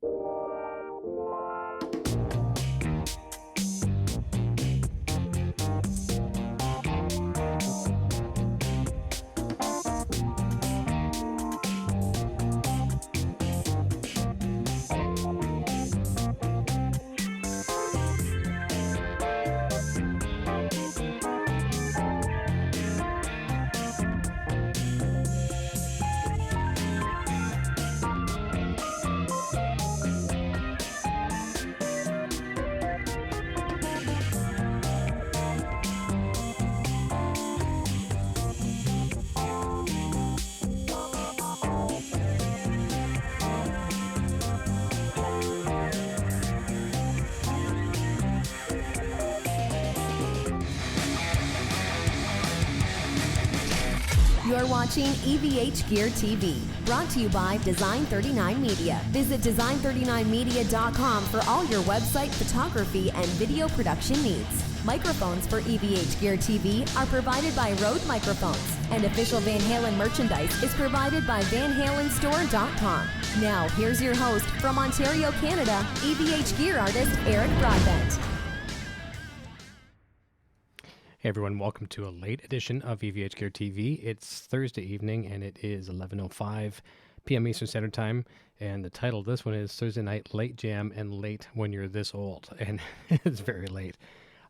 You're watching EVH Gear TV, brought to you by Design 39 Media. Visit design39media.com for all your website, photography, and video production needs. Microphones for EVH Gear TV are provided by Rode Microphones, and official Van Halen merchandise is provided by VanHalenStore.com. Now, here's your host from Ontario, Canada, EVH Gear artist Eric Broadbent. Hey everyone, welcome to a late edition of EVH Gear TV. It's Thursday evening and it is 11:05 p.m. Eastern Standard Time, and the title of this one is Thursday Night Late Jam and Late When You're This Old, and it's very late.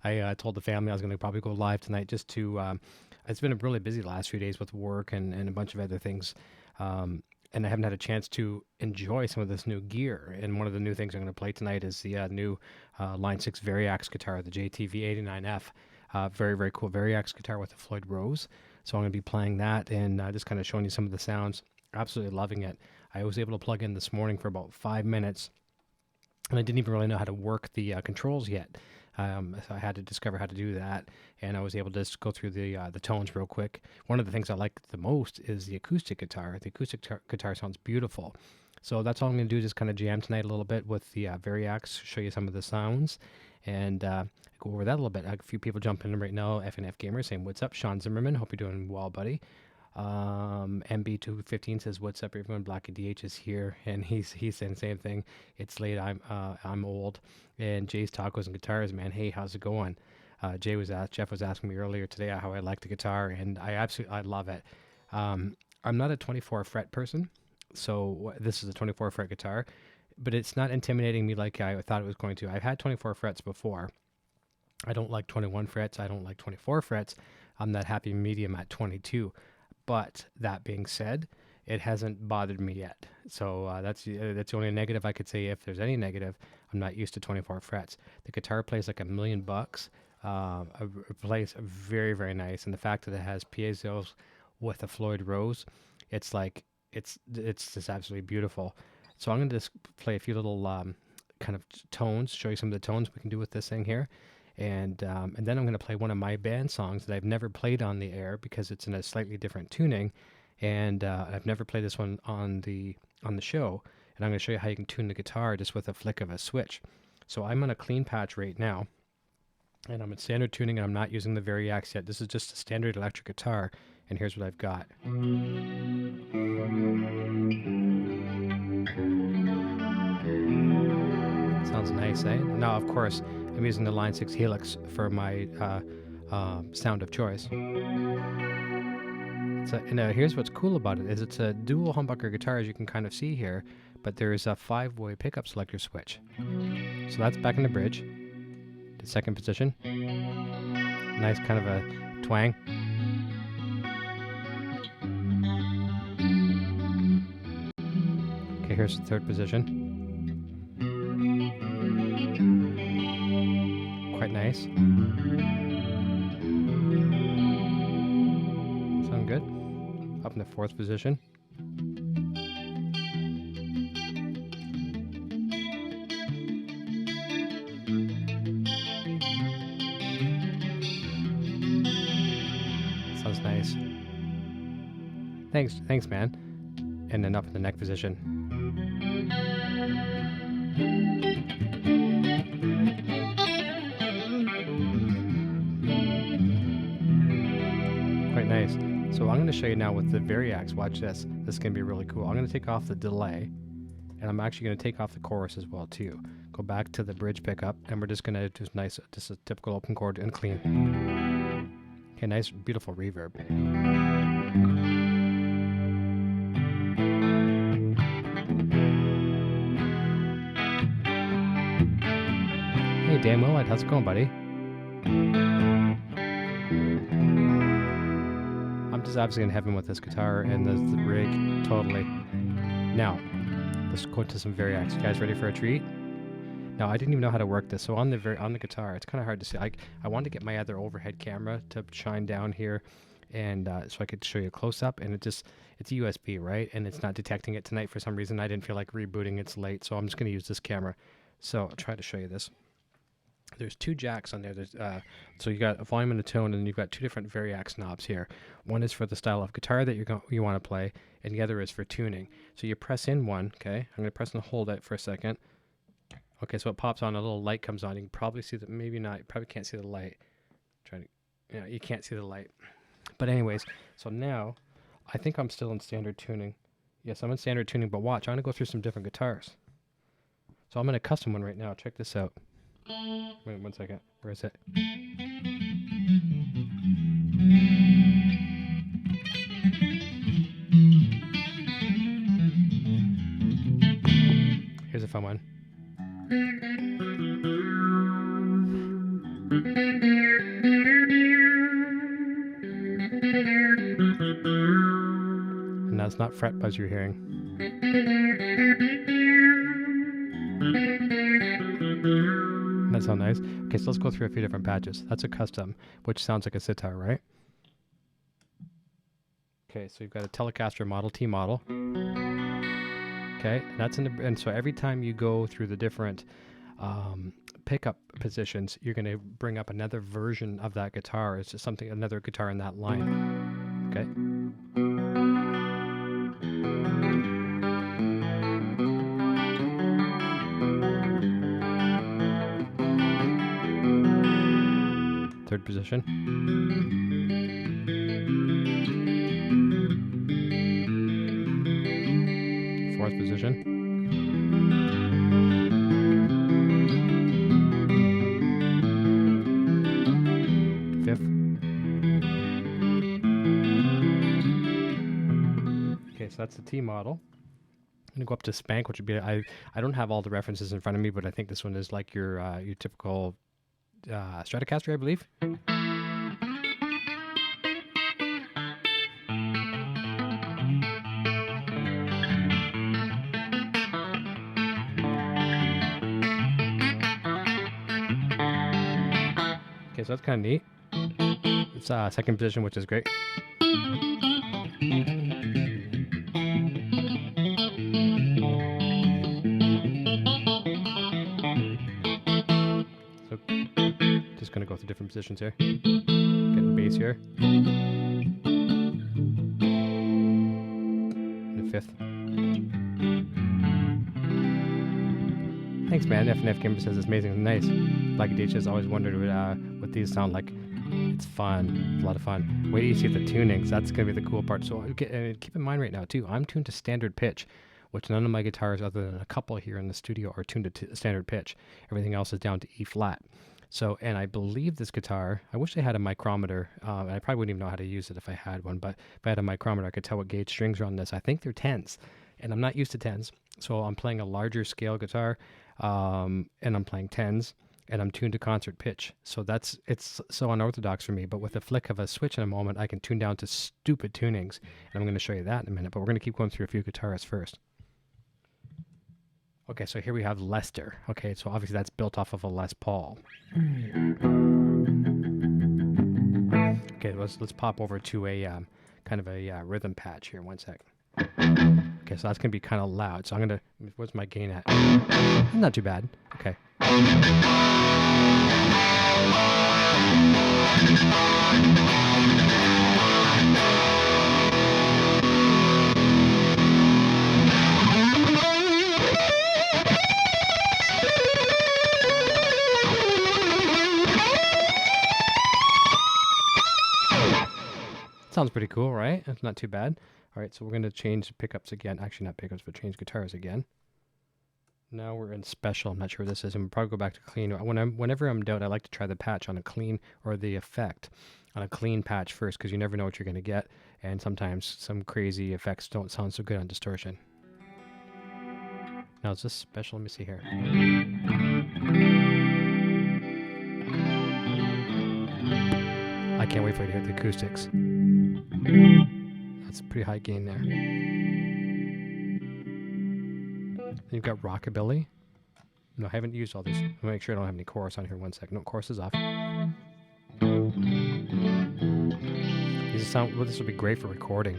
I told the family I was going to probably go live tonight just to, it's been a really busy last few days with work and a bunch of other things, and I haven't had a chance to enjoy some of this new gear. And one of the new things I'm going to play tonight is the new Line 6 Variax guitar, the JTV-89F. Very, very cool Variax guitar with a Floyd Rose. So I'm going to be playing that and just kind of showing you some of the sounds. Absolutely loving it. I was able to plug in this morning for about 5 minutes, and I didn't even really know how to work the controls yet. So I had to discover how to do that, and I was able to just go through the tones real quick. One of the things I like the most is the acoustic guitar. The acoustic guitar sounds beautiful. So that's all I'm going to do, just kind of jam tonight a little bit with the Variax, show you some of the sounds, and go over that a little bit. A few people jumping in right now. FNF Gamer saying, what's up? Sean Zimmerman, hope you're doing well, buddy. MB215 says, what's up, everyone? Blacky DH is here, and he's saying the same thing. It's late, I'm old. And Jay's Tacos and Guitars, man, hey, how's it going? Jeff was asking me earlier today how I like the guitar, and I love it. I'm not a 24 fret person, so this is a 24 fret guitar, but it's not intimidating me like I thought it was going to. I've had 24 frets before. I don't like 21 frets. I don't like 24 frets. I'm that happy medium at 22. But that being said, it hasn't bothered me yet. So that's the only negative I could say. If there's any negative, I'm not used to 24 frets. The guitar plays like $1 million. It plays very, very nice. And the fact that it has piezos with a Floyd Rose, it's just absolutely beautiful. So I'm going to just play a few little kind of tones, show you some of the tones we can do with this thing here. And then I'm going to play one of my band songs that I've never played on the air because it's in a slightly different tuning. And I've never played this one on the show. And I'm going to show you how you can tune the guitar just with a flick of a switch. So I'm on a clean patch right now, and I'm in standard tuning, and I'm not using the Variax yet. This is just a standard electric guitar, and here's what I've got. Sounds nice, eh? Now, of course, I'm using the Line 6 Helix for my sound of choice. Here's what's cool about it, is it's a dual humbucker guitar, as you can kind of see here, but there's a 5-way pickup selector switch. So that's back in the bridge. The second position. Nice kind of a twang. Okay, here's the third position. Quite nice. Sound good. Up in the fourth position. Sounds nice. Thanks, man. And then up in the neck position. Quite nice. So I'm going to show you now with the Variax. Watch this. This is going to be really cool. I'm going to take off the delay, And I'm actually going to take off the chorus as well too. Go back to the bridge pickup, and we're just going to do just a typical open chord and clean. Okay, nice, beautiful reverb. Hey Dan Willard, how's it going, buddy? I'm just obviously in heaven with this guitar and the rig, totally. Now, let's go into some Variax. You guys ready for a treat? Now, I didn't even know how to work this, so on the guitar, it's kind of hard to see. I wanted to get my other overhead camera to shine down here, and so I could show you a close-up, and it's USB, right? And it's not detecting it tonight for some reason. I didn't feel like rebooting. It's late, so I'm just going to use this camera. So I'll try to show you this. There's 2 jacks on there. So you got a volume and a tone, and you've got 2 different Variax knobs here. One is for the style of guitar that you want to play, and the other is for tuning. So you press in one, okay? I'm going to press and hold it for a second. Okay, so it pops on, a little light comes on. You can probably see that, maybe not, you probably can't see the light. You can't see the light. But anyways, so now, I think I'm still in standard tuning. Yes, I'm in standard tuning, but watch, I'm going to go through some different guitars. So I'm in a custom one right now. Check this out. Wait 1 second. Where is it? Here's a fun one. And that's not fret buzz you're hearing. That sounds nice. Okay, so let's go through a few different patches. That's a custom, which sounds like a sitar, right? Okay, so you've got a Telecaster Model T model. Okay, that's and so every time you go through the different pickup positions, you're going to bring up another version of that guitar. It's just another guitar in that line. Okay. Third position. Fourth position. Fifth. Okay, so that's the T model. I'm gonna go up to Spank, which would be I don't have all the references in front of me, but I think this one is like your typical Stratocaster, I believe. Okay, so that's kind of neat. It's second position, which is great. So just gonna go through different positions here. Getting bass here. And the fifth. Thanks, man. F&F Gamer says it's amazing and nice. Black DH has always wondered what these sound like. It's fun. It's a lot of fun. Wait till you see the tunings. That's going to be the cool part. So keep in mind right now, too, I'm tuned to standard pitch, which none of my guitars, other than a couple here in the studio, are tuned to standard pitch. Everything else is down to E flat. So, and I believe this guitar, I wish I had a micrometer. I probably wouldn't even know how to use it if I had one, but if I had a micrometer, I could tell what gauge strings are on this. I think they're 10s, and I'm not used to 10s. So I'm playing a larger scale guitar, and I'm playing 10s, and I'm tuned to concert pitch. So it's so unorthodox for me, but with a flick of a switch in a moment, I can tune down to stupid tunings, and I'm going to show you that in a minute, but we're going to keep going through a few guitarists first. Okay, so here we have Lester. Okay, so obviously that's built off of a Les Paul. Okay, let's pop over to a kind of a rhythm patch here. 1 sec. Okay, so that's going to be kind of loud. So I'm going to, what's my gain at? Not too bad. Okay. Sounds pretty cool, right? It's not too bad. All right, so we're going to change pickups again. Actually, not pickups, but change guitars again. Now we're in special. I'm not sure what this is. I'm probably go back to clean. Whenever I'm in doubt, I like to try the patch on a clean, or the effect on a clean patch first, because you never know what you're going to get. And sometimes some crazy effects don't sound so good on distortion. Now is this special? Let me see here. I can't wait for you to hear the acoustics. That's a pretty high gain there. Then you've got rockabilly. No, I haven't used all these. I'll make sure I don't have any chorus on here. 1 second. No, chorus is off. These sound. Well, this would be great for recording.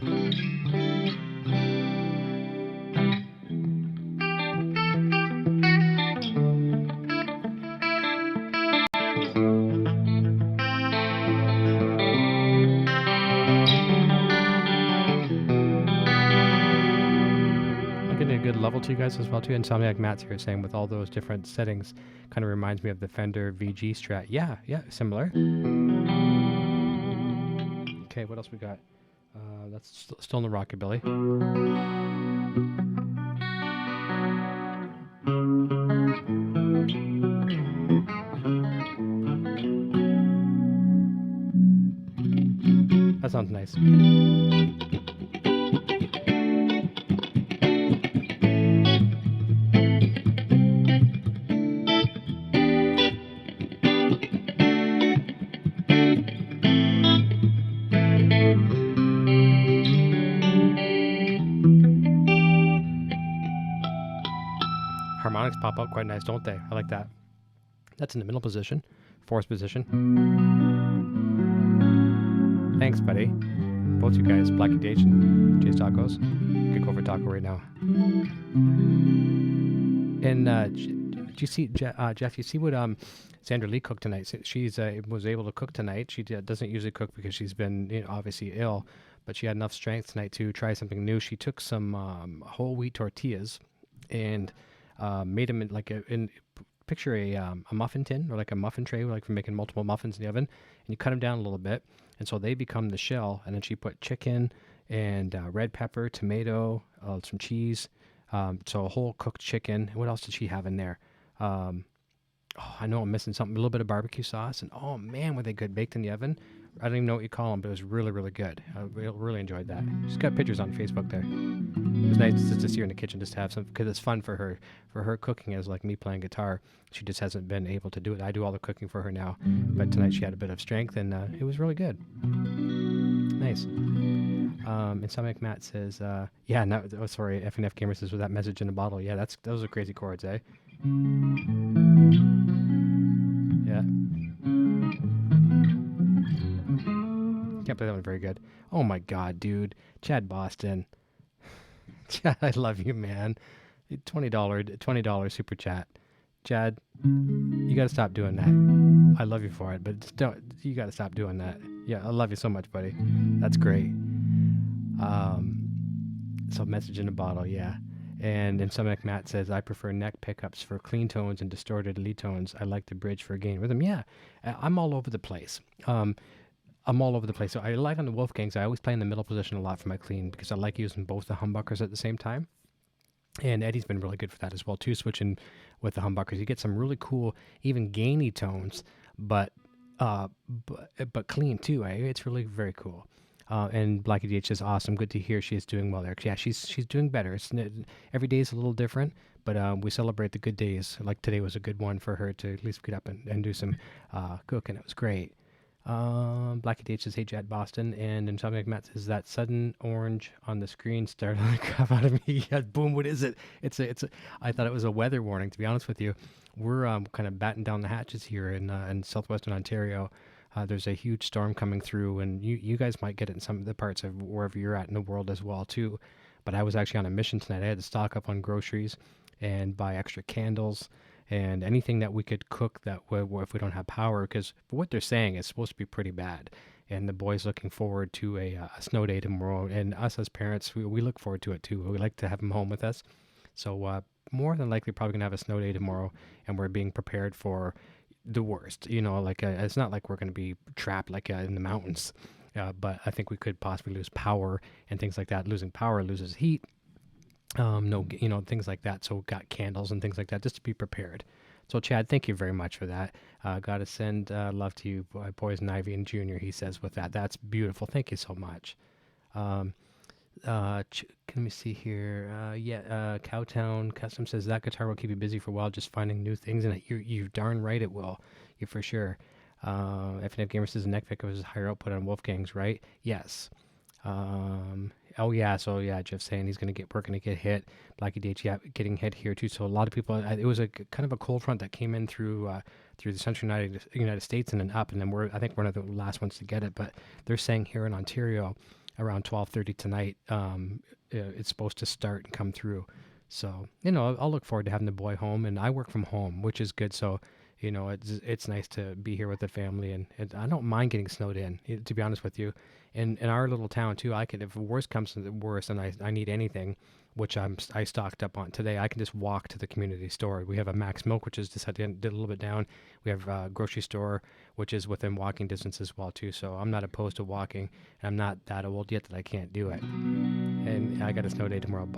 Level to you guys as well too, and something like Matt's here saying with all those different settings kind of reminds me of the Fender VG Strat. Yeah, similar. Okay, what else we got? That's still in the rockabilly. That sounds nice. Harmonics pop up quite nice, don't they? I like that. That's in the middle position, fourth position. Thanks, buddy. Both you guys, Blackie DH and Jay's Tacos. Could go for taco right now. And did you see, Jeff? You see what Sandra Lee cooked tonight? She's was able to cook tonight. She doesn't usually cook because she's been obviously ill, but she had enough strength tonight to try something new. She took some whole wheat tortillas and made them in like picture a muffin tin, or like a muffin tray, like for making multiple muffins in the oven, and you cut them down a little bit, and so they become the shell. And then she put chicken and red pepper, tomato, some cheese, so a whole cooked chicken. What else did she have in there? I know I'm missing something. A little bit of barbecue sauce, and oh man, were they good baked in the oven. I don't even know what you call them, but it was really, really good. I really enjoyed that. She's got pictures on Facebook there. It was nice just to see her in the kitchen, just to have some, because it's fun for her. For her, cooking is like me playing guitar. She just hasn't been able to do it. I do all the cooking for her now, but tonight she had a bit of strength, and it was really good. Nice. And Sonic Matt says, sorry, F&F Gamer says, with that message in a bottle. Yeah, those are crazy chords, eh? Yeah. Can't play that one very good. Oh my god, dude. Chad Boston. Chad, I love you, man. $20 super chat. Chad, you gotta stop doing that. I love you for it, but just you gotta stop doing that. Yeah, I love you so much, buddy. That's great. So message in a bottle, yeah. And Sonic Matt says, I prefer neck pickups for clean tones and distorted lead tones. I like the bridge for gain rhythm. Yeah, I'm all over the place. So I like on the Wolfgangs, I always play in the middle position a lot for my clean, because I like using both the humbuckers at the same time. And Eddie's been really good for that as well too, switching with the humbuckers. You get some really cool, even gainy tones, but clean too. It's really very cool. And Blackie DH is awesome. Good to hear she is doing well there. Yeah, she's doing better. Every day is a little different, but we celebrate the good days. Like today was a good one for her to at least get up and do some cooking. It was great. Blackie DH says, hey, Chad Boston. And Insomniac Matt says, that sudden orange on the screen startled the crap out of me. Yeah, boom, what is it? I thought it was a weather warning, to be honest with you. We're kind of batting down the hatches here in southwestern Ontario. There's a huge storm coming through, and you guys might get it in some of the parts of wherever you're at in the world as well too. But I was actually on a mission tonight. I had to stock up on groceries and buy extra candles and anything that we could cook that if we don't have power, because what they're saying is supposed to be pretty bad. And the boys looking forward to a snow day tomorrow, and us as parents, we look forward to it too. We like to have them home with us. So more than likely probably gonna have a snow day tomorrow, and we're being prepared for the worst. It's not like we're going to be trapped like in the mountains, but I think we could possibly lose power and things like that. Losing power loses heat, No, things like that. So got candles and things like that just to be prepared. So Chad, thank you very much for that. Got to send love to you, Poison Ivy and Junior. He says with that. That's beautiful. Thank you so much. Let me see here. Cowtown Custom says that guitar will keep you busy for a while, just finding new things. And you're darn right it will. You for sure. FNF Gamer says the neck pickup is higher output on Wolfgang's, right? Yes. Jeff's saying he's we're gonna get hit. Blackie DH, yeah, getting hit here too. So a lot of people. It was a kind of a cold front that came in through the central United States and then up, and then I think we're one of the last ones to get it. But they're saying here in Ontario, around 12:30 tonight, it's supposed to start and come through. So I'll look forward to having the boy home, and I work from home, which is good. So it's nice to be here with the family, and I don't mind getting snowed in, to be honest with you. In our little town too, I can, if worse comes to the worst and I need anything, which I stocked up on today, I can just walk to the community store. We have a Max Milk, which is just a little bit down. We have a grocery store, which is within walking distance as well too. So I'm not opposed to walking, and I'm not that old yet that I can't do it. And I got a snow day tomorrow.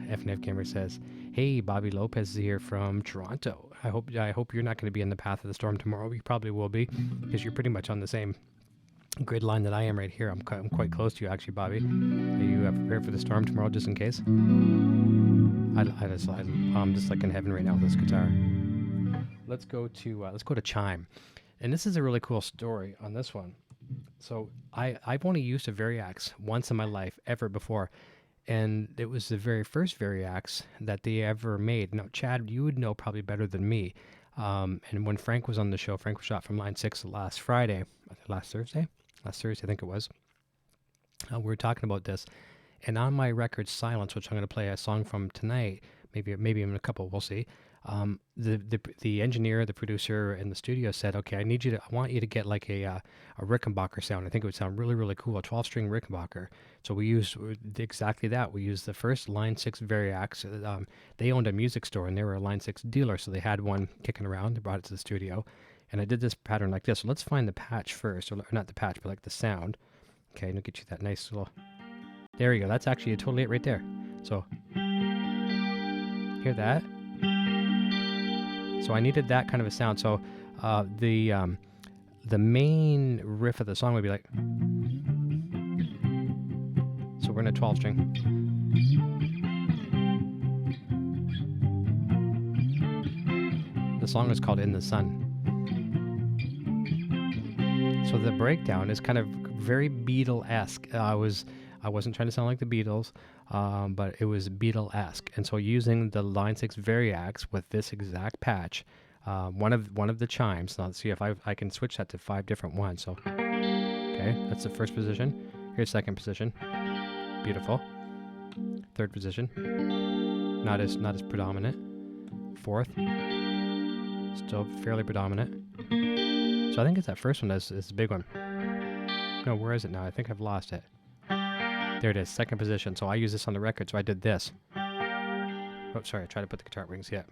FNF Gamer says, "Hey, Bobby Lopez is here from Toronto. I hope you're not going to be in the path of the storm tomorrow. You probably will be, because you're pretty much on the same grid line that I am right here. I'm quite close to you, actually, Bobby. Are you prepared for the storm tomorrow, just in case?" I'm just like in heaven right now with this guitar. Let's go to Chime, and this is a really cool story on this one. So I've only used a Variax once in my life ever before, and it was the very first Variax that they ever made. Now, Chad, you would know probably better than me. And when Frank was on the show, Frank was shot from Line 6 last Thursday, I think it was. We were talking about this, and on my record Silence, which I'm going to play a song from tonight, maybe in a couple, we'll see. The engineer, the producer, and the studio said, "Okay, I want you to get like a Rickenbacker sound. I think it would sound really, really cool, a 12-string Rickenbacker." So we used exactly that. We used the first Line 6 Variax. They owned a music store, and they were a Line 6 dealer, so they had one kicking around. They brought it to the studio, and I did this pattern like this. So let's find the patch first, or not the patch, but like the sound. Okay, and I'll get you that nice little... There you go. That's actually totally it right there. So, hear that? So I needed that kind of a sound. So the main riff of the song would be like... So we're in a 12-string. The song is called In the Sun. So the breakdown is kind of very Beatle-esque. I wasn't trying to sound like the Beatles, but it was Beatle-esque. And so using the Line 6 Variax with this exact patch, one of the chimes. Now let's see if I can switch that to 5 different ones. So, okay, that's the first position. Here's second position. Beautiful. Third position. Not as predominant. Fourth. Still fairly predominant. So I think it's that first one that's the big one. No, where is it now? I think I've lost it. There it is, second position. So I use this on the record, so I did this. Oh, sorry, I tried to put the guitar rings yet.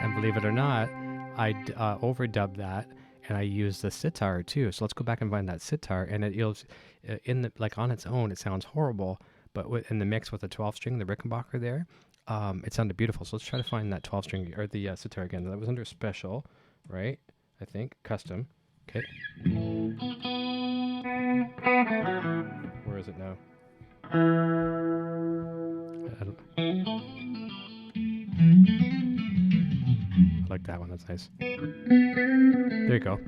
And believe it or not, I overdubbed that, and I use the sitar too. So let's go back and find that sitar, and it'll on its own it sounds horrible, but in the mix with the 12-string, the Rickenbacker there, it sounded beautiful. So let's try to find that 12-string or the sitar again. That was under special, right? I think custom. Okay. Where is it now? I like that one. That's nice. There you go.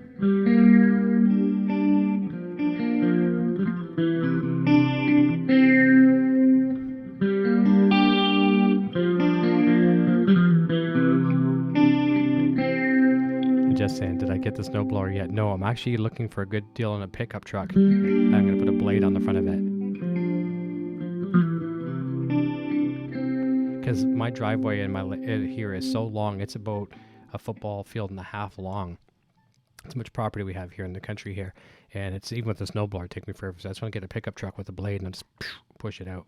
Just saying, did I get the snowblower yet? No, I'm actually looking for a good deal on a pickup truck. I'm going to put a blade on the front of it. Because my driveway and here is so long, it's about a football field and a half long. It's much property we have here in the country here, and it's even with the snowblower, take me forever. So I just want to get a pickup truck with a blade and just push it out.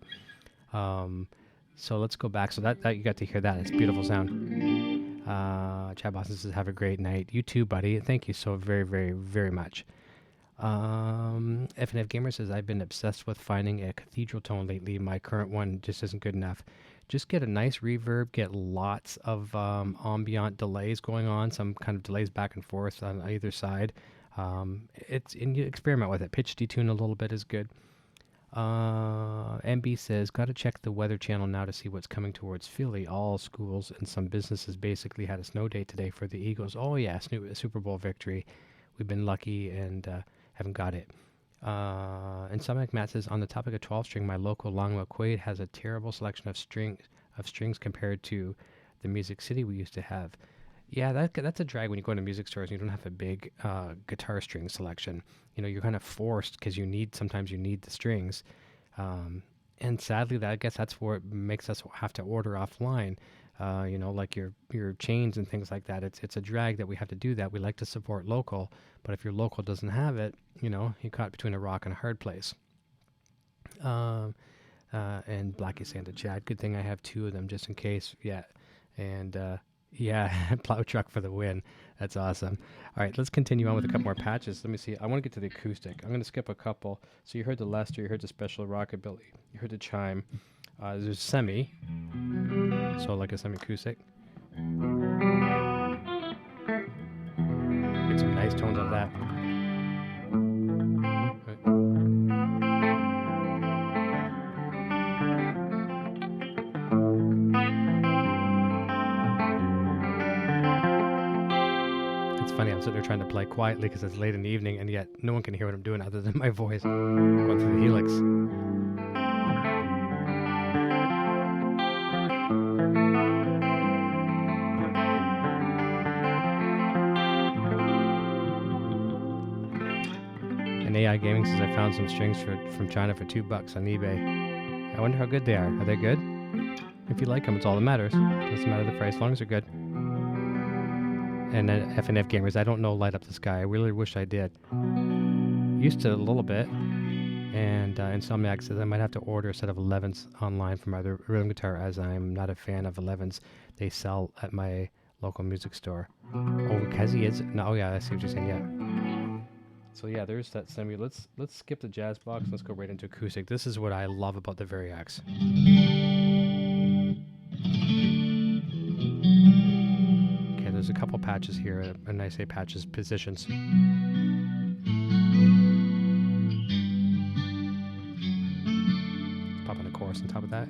So let's go back. So that you got to hear that. It's a beautiful sound. Chad Boston says, have a great night. You too, buddy. Thank you so very, very, very much. FNF Gamer says, I've been obsessed with finding a cathedral tone lately. My current one just isn't good enough. Just get a nice reverb, get lots of ambient delays going on, some kind of delays back and forth on either side. And you experiment with it. Pitch detune a little bit is good. MB says, got to check the Weather Channel now to see what's coming towards Philly. All schools and some businesses basically had a snow day today for the Eagles. Oh yeah, Super Bowl victory. We've been lucky and haven't got it. And Sonic Matt says, on the topic of 12-string, my local Longwell Quaid has a terrible selection of strings compared to the Music City we used to have. Yeah, that's a drag when you go into music stores and you don't have a big guitar string selection. You know, you're kind of forced because sometimes you need the strings. And sadly, I guess that's what makes us have to order offline. You know, like your chains and things like that. It's a drag that we have to do that. We like to support local, but if your local doesn't have it, you know, you're caught between a rock and a hard place. And Blackie saying to Chad, good thing I have two of them just in case. Yeah. And yeah, plow truck for the win. That's awesome. All right, let's continue on with a couple more patches. Let me see. I want to get to the acoustic. I'm going to skip a couple. So you heard the Lester, you heard the Special Rockabilly, you heard the Chime. There's semi, so like a semi-acoustic. Get some nice tones out of that. It's funny, I'm sitting there trying to play quietly because it's late in the evening, and yet no one can hear what I'm doing other than my voice going through the Helix. AI Gaming says, I found some strings from China for $2 on eBay. I wonder how good they are. Are they good? If you like them, it's all that matters. Doesn't matter the price, as long as they're good. And then FNF Gamers, I don't know Light Up the Sky. I really wish I did. Used to a little bit. And Insomniac says, I might have to order a set of 11s online from either rhythm guitar, as I'm not a fan of 11s they sell at my local music store. Oh, because he is? No, oh yeah, I see what you're saying, yeah. So yeah, there's that semi. Let's skip the jazz box. Let's go right into acoustic. This is what I love about the Variax. Okay, there's a couple patches here, and I say patches, positions. Pop on the chorus on top of that.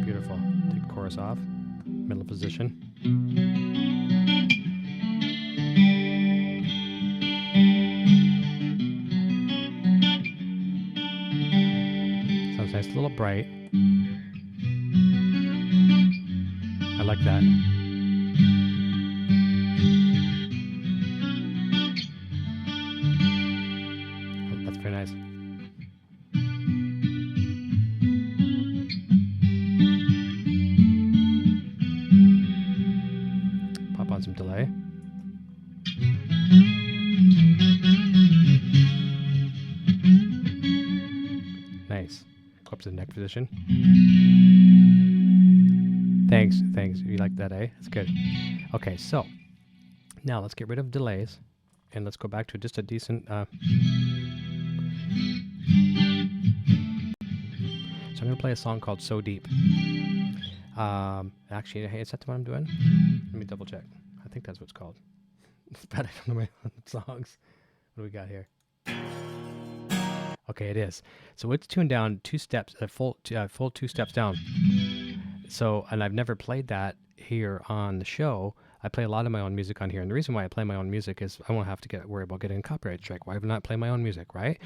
Beautiful. Take the chorus off. Middle position. Nice, a little bright. I like that. Oh, that's very nice. Pop on some delay. Nice. Up to the neck position. Thanks. You like that, eh? That's good. Okay, so now let's get rid of delays and let's go back to just a decent. So I'm gonna play a song called "So Deep." Actually, hey, is that the one I'm doing? Let me double check. I think that's what it's called. It's bad I don't know my own songs. What do we got here? Okay, it is. So it's tuned down 2 steps, full 2 steps down. So, and I've never played that here on the show. I play a lot of my own music on here, and the reason why I play my own music is I won't have to worry about getting a copyright strike. Why would I not play my own music, right?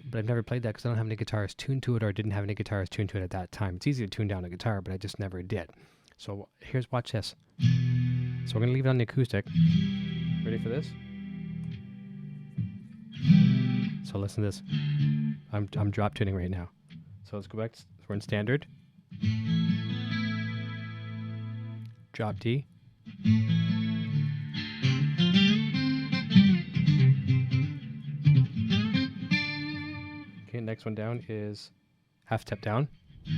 But I've never played that because I don't have any guitars tuned to it, or didn't have any guitars tuned to it at that time. It's easy to tune down a guitar, but I just never did. So watch this. So we're gonna leave it on the acoustic. Ready for this? So listen to this. I'm drop tuning right now. So let's go back. We're in standard. Drop D. next one down is half step down. So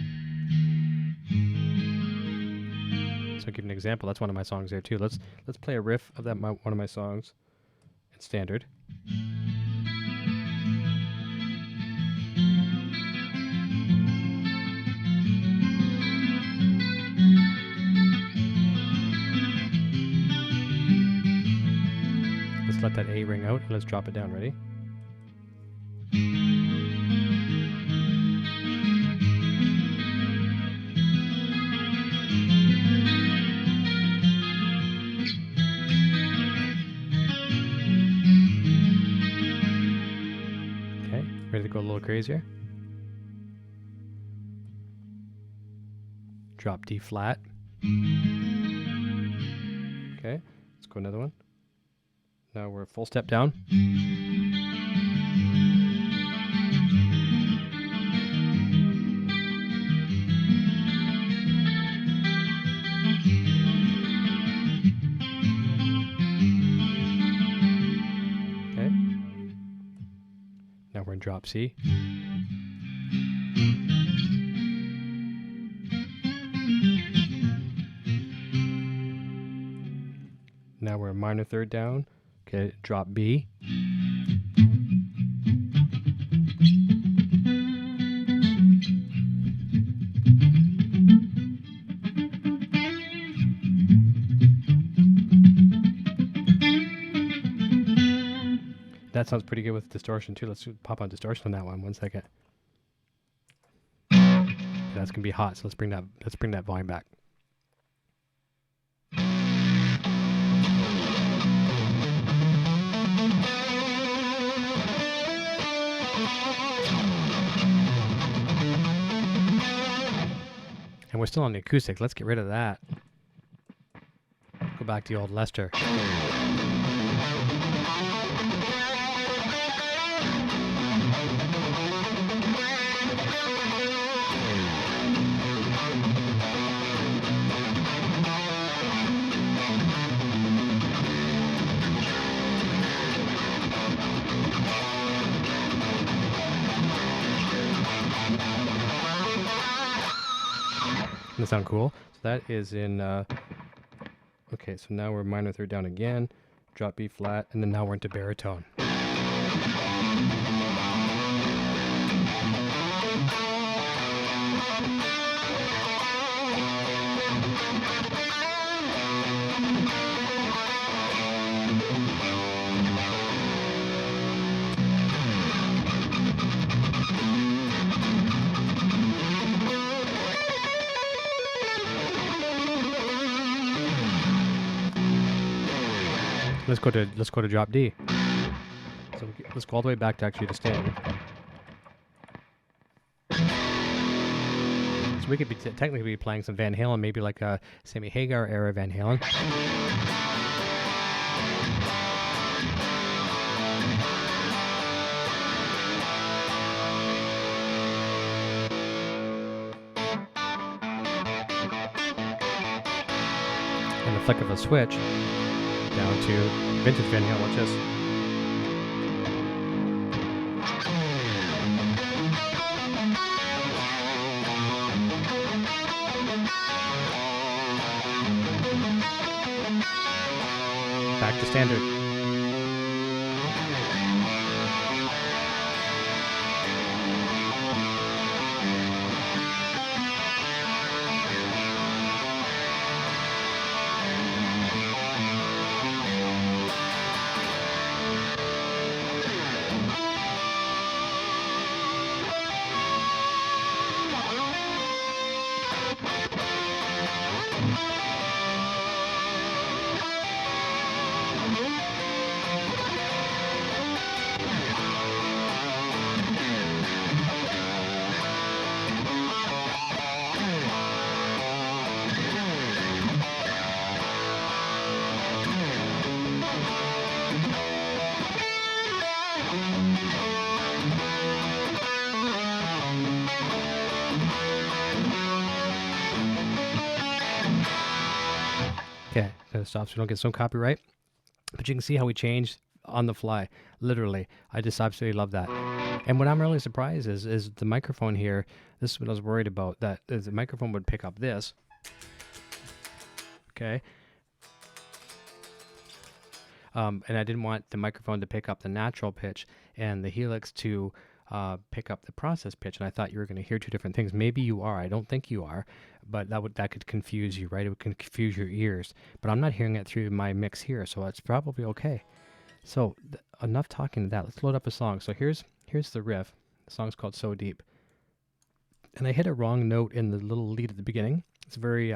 I'll give you an example. That's one of my songs there too. Let's play a riff of that one of my songs in standard. Let's let that A ring out and let's drop it down. Ready? Okay, ready to go a little crazier? Drop D flat. Okay, let's go another one. Now we're full step down. Okay. Now we're in drop C. Now we're in minor third down. Okay, drop B. That sounds pretty good with distortion too. Let's pop on distortion on that one. 1 second. Okay, that's gonna be hot. So let's bring that volume back. And we're still on the acoustic. Let's get rid of that. Go back to the old Lester. Doesn't that sound cool? So that is in, okay, so now we're minor third down again, drop B flat, and then now we're into baritone. Let's go to drop D. So let's go all the way back to actually the standard. So we could be technically be playing some Van Halen, maybe like a Sammy Hagar era Van Halen. And the flick of a switch down to vintage Van Halen. Watch this. Back to standard. Okay, gotta stop so we don't get some copyright. But you can see how we changed on the fly, literally. I just absolutely love that. And what I'm really surprised is the microphone here. This is what I was worried about, that the microphone would pick up this. Okay. And I didn't want the microphone to pick up the natural pitch and the Helix to pick up the process pitch. And I thought you were going to hear two different things. Maybe you are. I don't think you are, but that could confuse you, right? It would confuse your ears. But I'm not hearing it through my mix here, so it's probably okay. So enough talking to that. Let's load up a song. So here's the riff. The song's called So Deep. And I hit a wrong note in the little lead at the beginning. It's very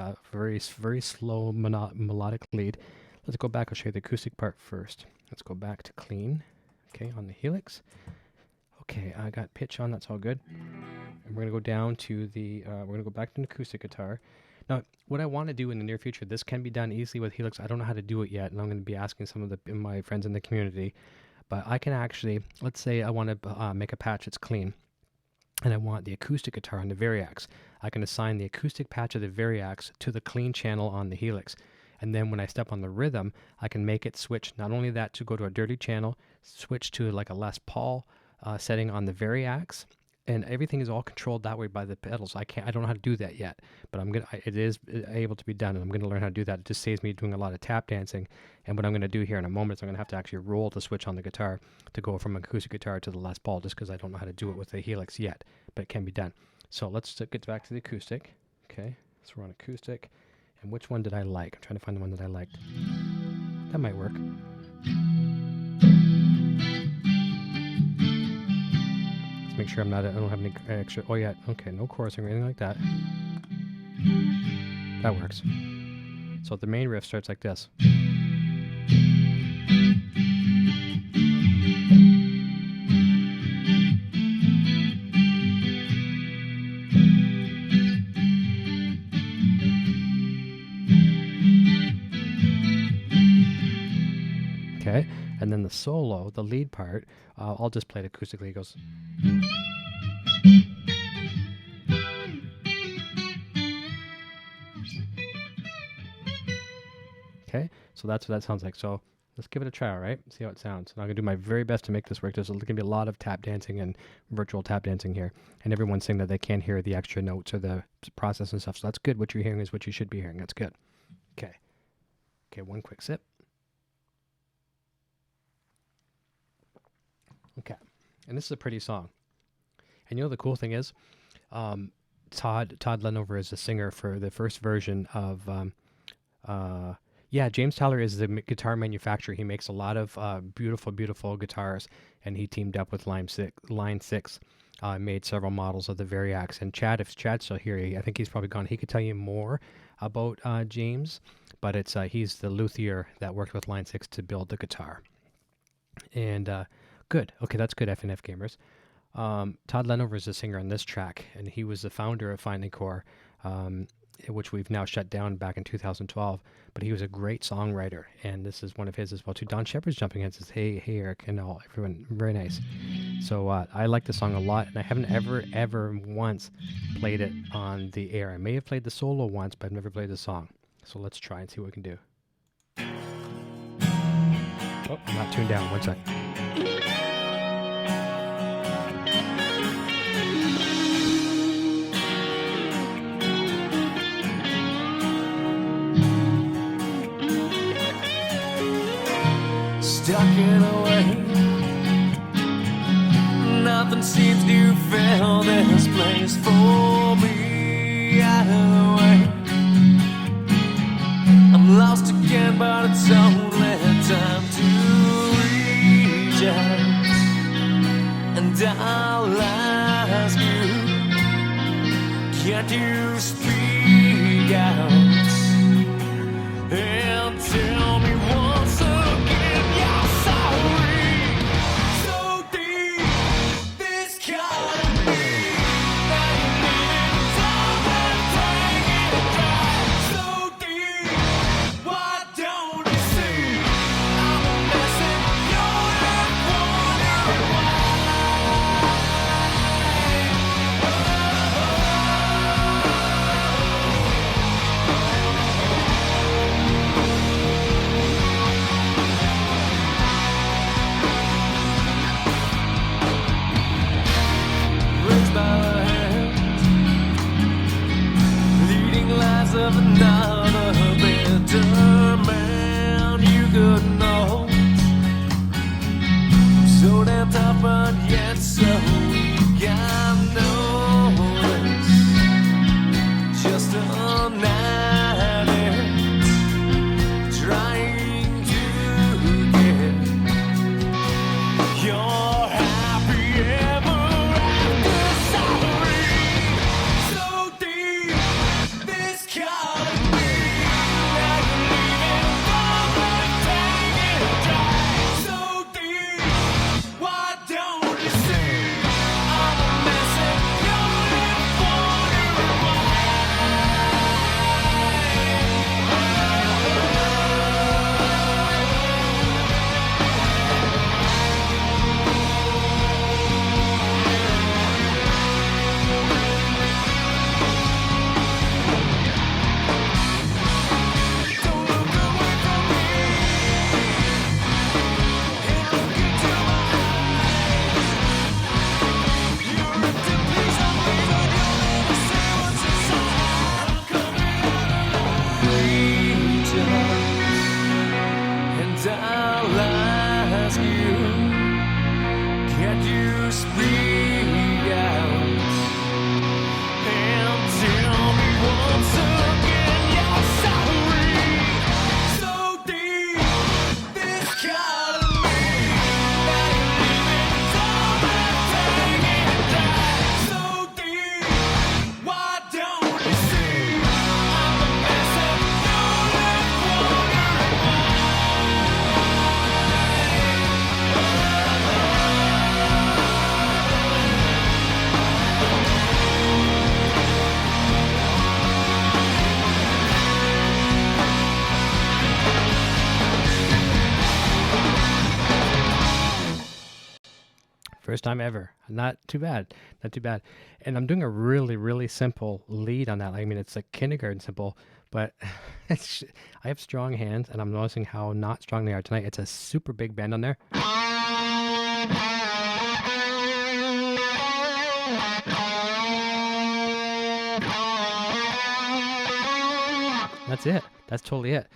slow melodic lead. Let's go back. I'll show you the acoustic part first. Let's go back to clean. Okay, on the Helix. Okay, I got pitch on. That's all good. And we're gonna go down to the. We're gonna go back to an acoustic guitar. Now, what I want to do in the near future, this can be done easily with Helix. I don't know how to do it yet, and I'm going to be asking some of my friends in the community. But I can actually, let's say I want to make a patch that's clean, and I want the acoustic guitar on the Variax. I can assign the acoustic patch of the Variax to the clean channel on the Helix. And then when I step on the rhythm, I can make it switch, not only that, to go to a dirty channel, switch to like a Les Paul setting on the Variax, and everything is all controlled that way by the pedals. I don't know how to do that yet, but it is able to be done, and I'm going to learn how to do that. It just saves me doing a lot of tap dancing. And what I'm going to do here in a moment is I'm going to have to actually roll the switch on the guitar to go from acoustic guitar to the Les Paul, just because I don't know how to do it with the Helix yet, but it can be done. So let's get back to the acoustic. Okay, so we're on acoustic. And which one did I like? I'm trying to find the one that I liked. That might work. Let's make sure I don't have any extra. Oh yeah, okay, no chorusing or anything like that. That works. So the main riff starts like this. Okay, and then the solo, the lead part, I'll just play it acoustically. It goes. Okay, so that's what that sounds like. So let's give it a try, all right? See how it sounds. And I'm going to do my very best to make this work. There's going to be a lot of tap dancing and virtual tap dancing here. And everyone's saying that they can't hear the extra notes or the process and stuff. So that's good. What you're hearing is what you should be hearing. That's good. Okay. Okay, one quick sip. Okay, and this is a pretty song. And you know the cool thing is, Todd Lenover is the singer for the first version of, James Tyler is the guitar manufacturer. He makes a lot of beautiful, beautiful guitars, and he teamed up with Line 6, made several models of the Variax. And Chad, if Chad's still here, I think he's probably gone. He could tell you more about James, but he's the luthier that worked with Line 6 to build the guitar. And good. Okay, that's good, F&F gamers. Todd Lenover is the singer on this track, and he was the founder of Finding Core, which we've now shut down back in 2012. But he was a great songwriter, and this is one of his as well too. Don Shepard's jumping in and says, hey Eric, and all, everyone, very nice. So I like the song a lot, and I haven't ever once played it on the air. I may have played the solo once, but I've never played the song. So let's try and see what we can do. Oh, I'm not tuned down. One sec. Stuck in a way, nothing seems to fill this place for me. Either way, I'm lost again, but it's only time to reach out, and I'll ask you, can't you speak out and tell me once again? felt up, but yet so weak. I noticed just an addict trying to get your happy ever after sorry. So deep, this calling me. Now you're leaving from and taking it dry. So deep, why don't you see? I'm a mess and you're left wondering why. Don't look away from me. And look into my eyes. You're ripped in pieces, but you'll never say what's inside. I'm coming out alive, and I'll ask you, can you speak out and tell me once again you're sorry? So deep, this calling me. Now you're leaving dumb and taking it down. So deep, why don't you see? I'm a mess and you're left wondering why. First time ever. Not too bad. Not too bad. And I'm doing a really, really simple lead on that. I mean, it's like kindergarten simple, but I have strong hands, and I'm noticing how not strong they are tonight. It's a super big bend on there. That's it. That's totally it.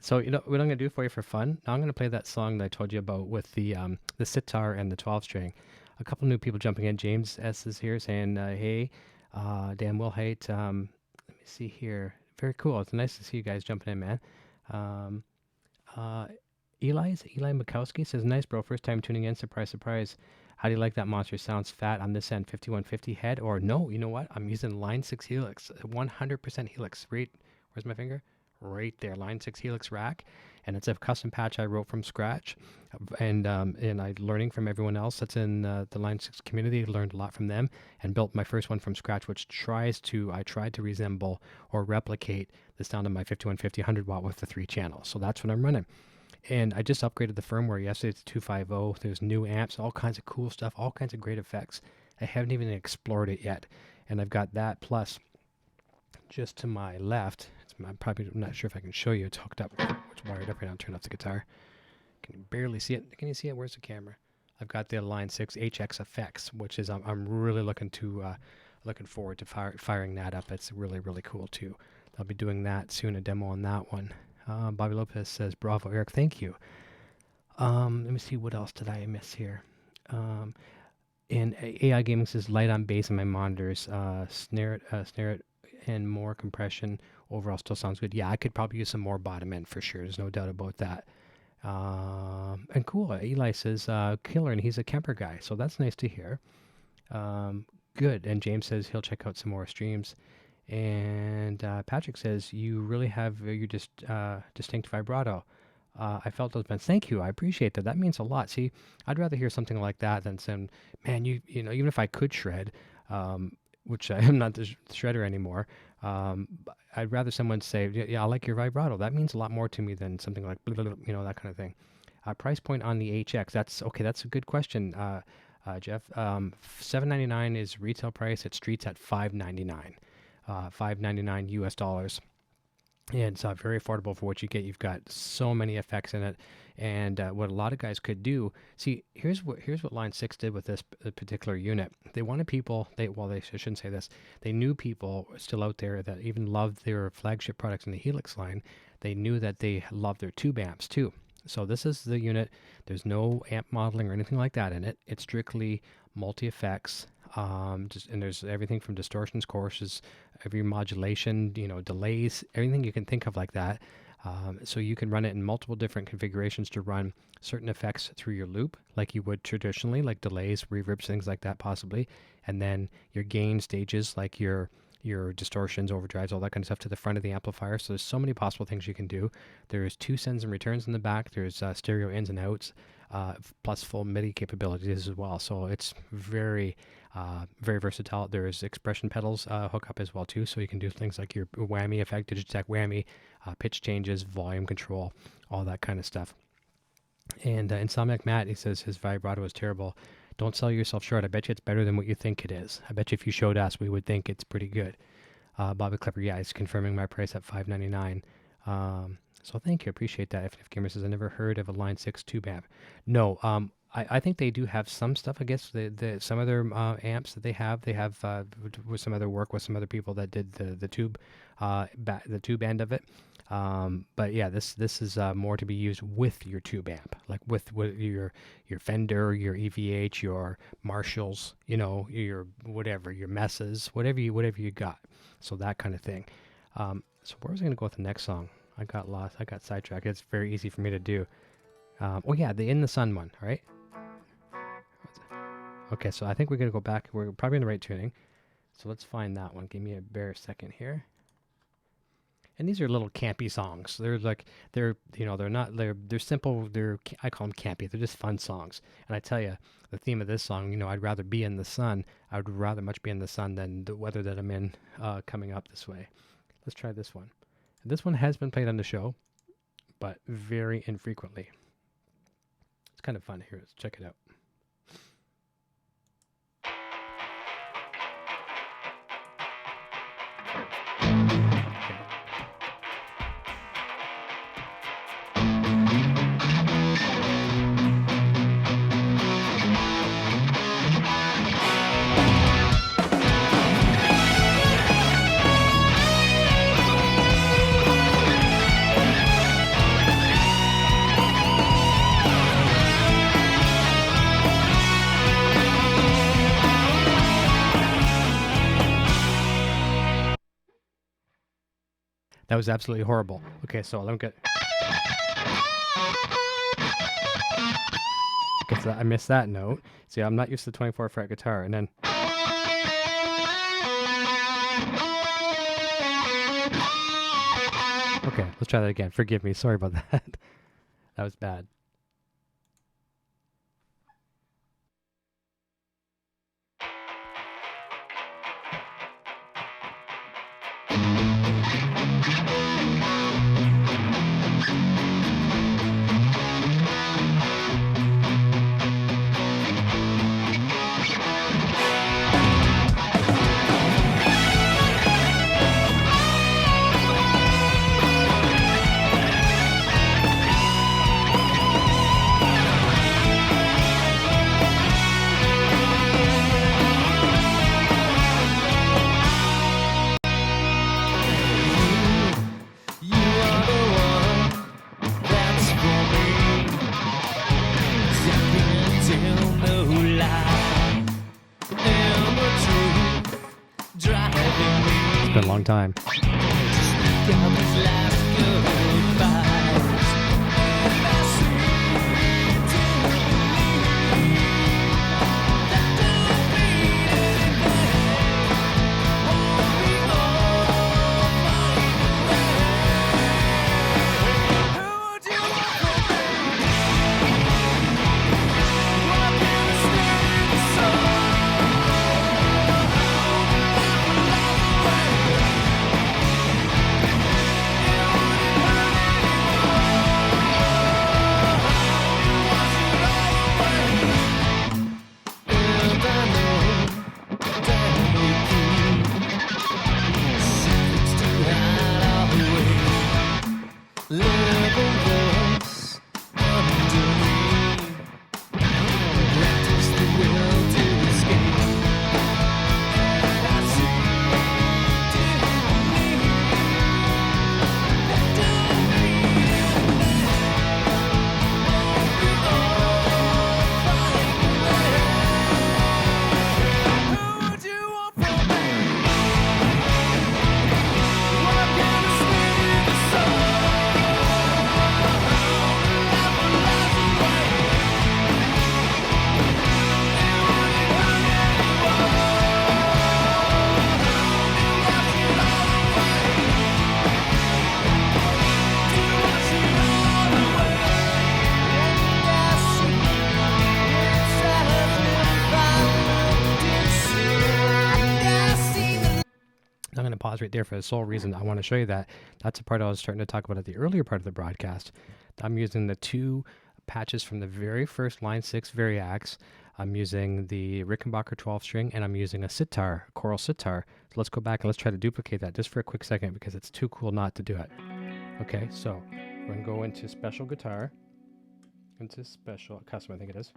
So you know what I'm gonna do for you for fun? Now I'm gonna play that song that I told you about with the sitar and the 12 string. A couple new people jumping in. James S is here saying, "Hey, Dan Wilhite." Let me see here. Very cool. It's nice to see you guys jumping in, man. Eli Baconskin says, "Nice, bro. First time tuning in. Surprise, surprise. How do you like that monster? Sounds fat on this end. 5150 head or no? You know what? I'm using line 6 Helix, 100% Helix. Right, where's my finger? Right there, line 6 Helix rack, and it's a custom patch I wrote from scratch, and I learning from everyone else that's in the line 6 community. Learned a lot from them and built my first one from scratch, which I tried to resemble or replicate the sound of my 5150 100 watt with the 3 channels. So that's what I'm running. And I just upgraded the firmware yesterday to 250. There's new amps, all kinds of cool stuff, all kinds of great effects. I haven't even explored it yet, and I've got that plus just to my left. I'm probably not sure if I can show you. It's hooked up. It's wired up right now. Turn off the guitar. Can you barely see it? Can you see it? Where's the camera? I've got the line 6 HX effects, which is I'm really looking forward to firing that up. It's really, really cool too. I'll be doing that soon. A demo on that one. Bobby Lopez says, "Bravo, Eric. Thank you." Let me see, what else did I miss here? And AI Gaming says, "Light on bass in my monitors. Snare it, and more compression. Overall still sounds good." Yeah, I could probably use some more bottom end for sure. There's no doubt about that. And cool. Eli says, "Killer," and he's a Kemper guy, so that's nice to hear. Good. And James says he'll check out some more streams. And Patrick says, "You really have your distinct vibrato. I felt those bends." Thank you. I appreciate that. That means a lot. See, I'd rather hear something like that than some, man, you know, even if I could shred, which I am not the shredder anymore, I'd rather someone say, yeah, I like your vibrato. That means a lot more to me than something like, blah, blah, blah, you know, that kind of thing. Price point on the HX. That's a good question, Jeff. $799 is retail price. At Streets at $599. $599 US dollars. And it's very affordable for what you get. You've got so many effects in it, and what a lot of guys could do. See, here's what Line 6 did with this particular unit. They wanted people. I shouldn't say this. They knew people still out there that even loved their flagship products in the Helix line. They knew that they loved their tube amps too. So this is the unit. There's no amp modeling or anything like that in it. It's strictly multi-effects. And there's everything from distortions, courses, every modulation, delays, everything you can think of like that. So you can run it in multiple different configurations to run certain effects through your loop, like you would traditionally, like delays, reverbs, things like that possibly. And then your gain stages, like your distortions, overdrives, all that kind of stuff to the front of the amplifier. So there's so many possible things you can do. There's 2 sends and returns in the back. There's stereo ins and outs, plus full MIDI capabilities as well. So it's very, very versatile. There's expression pedals hook up as well too. So you can do things like your whammy effect, Digitech whammy, pitch changes, volume control, all that kind of stuff. And Insomniac Matt, he says his vibrato is terrible. Don't sell yourself short. I bet you it's better than what you think it is. I bet you if you showed us, we would think it's pretty good. Bobby Clipper, yeah, he's confirming my price at $5.99. So thank you. Appreciate that. If Gamer says, I never heard of a Line 6 tube amp. No, I think they do have some stuff. I guess some of their amps that they have with some other work with some other people that did the tube end of it. But yeah, this is more to be used with your tube amp, like with your Fender, your EVH, your Marshalls, your whatever, your Messes, whatever you got. So that kind of thing. So where was I going to go with the next song? I got lost. I got sidetracked. It's very easy for me to do. Oh yeah, the In the Sun one, right? Okay, so I think we're going to go back. We're probably in the right tuning. So let's find that one. Give me a bare second here. And these are little campy songs. They're simple. I call them campy. They're just fun songs. And I tell you, the theme of this song, I'd rather be in the sun. I would rather much be in the sun than the weather that I'm in coming up this way. Let's try this one. This one has been played on the show, but very infrequently. It's kind of fun. Here, let's check it out. That was absolutely horrible. Okay, so let me get... Okay, so I missed that note. See, I'm not used to the 24 fret guitar. And then... Okay, let's try that again. Forgive me. Sorry about that. That was bad. It's been a long time. pause right there for the sole reason I want to show you that. That's a part I was starting to talk about at the earlier part of the broadcast. I'm using the 2 patches from the very first Line 6 Variax. I'm using the Rickenbacker 12 string, and I'm using a sitar, a choral sitar. So let's go back and let's try to duplicate that just for a quick second because it's too cool not to do it. Okay, so we're going to go into special guitar, into special custom, I think it is.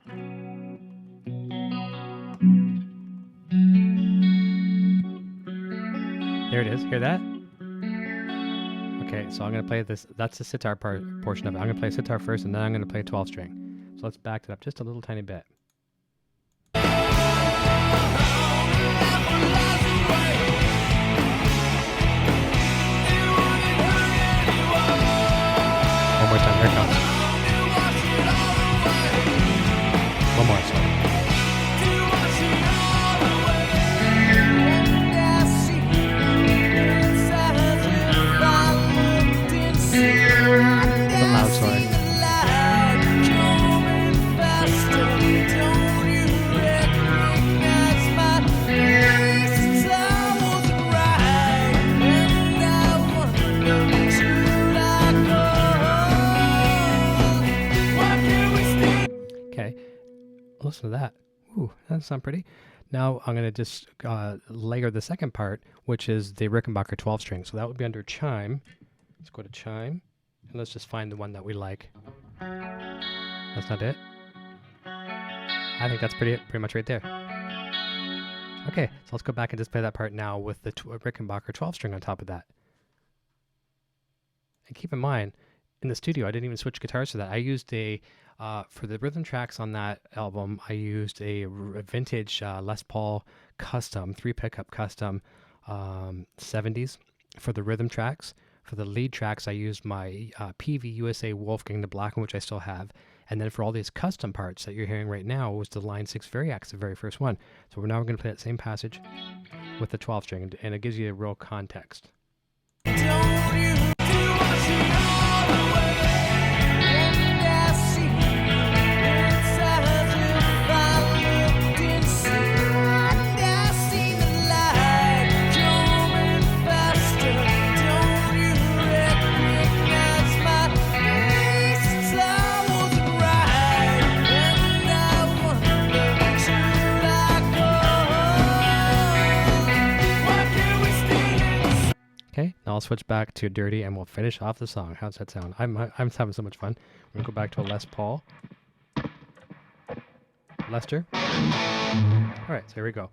There it is. Hear that? Okay, so I'm going to play this. That's the sitar portion of it. I'm going to play sitar first, and then I'm going to play 12 string. So let's back it up just a little tiny bit. One more time. Here it comes. One more. Sorry. Loud, sorry. Okay, listen to that. Ooh, that sounds pretty. Now I'm going to just layer the second part, which is the Rickenbacker 12 string. So that would be under chime. Let's go to chime, and let's just find the one that we like. That's not it. I think that's pretty much right there. Okay, so let's go back and just play that part now with the Rickenbacker 12 string on top of that. And keep in mind, in the studio, I didn't even switch guitars for that. I used for the rhythm tracks on that album, I used a vintage Les Paul custom, 3 pickup custom 70s for the rhythm tracks. For the lead tracks, I used my PV USA Wolfgang, the black one, which I still have. And then for all these custom parts that you're hearing right now was the Line 6 Variax, the very first one. So we're now going to play that same passage with the 12 string, and it gives you a real context. Okay, now I'll switch back to dirty and we'll finish off the song. How's that sound? I'm having so much fun. We're gonna go back to a Les Paul. Lester. All right, so here we go.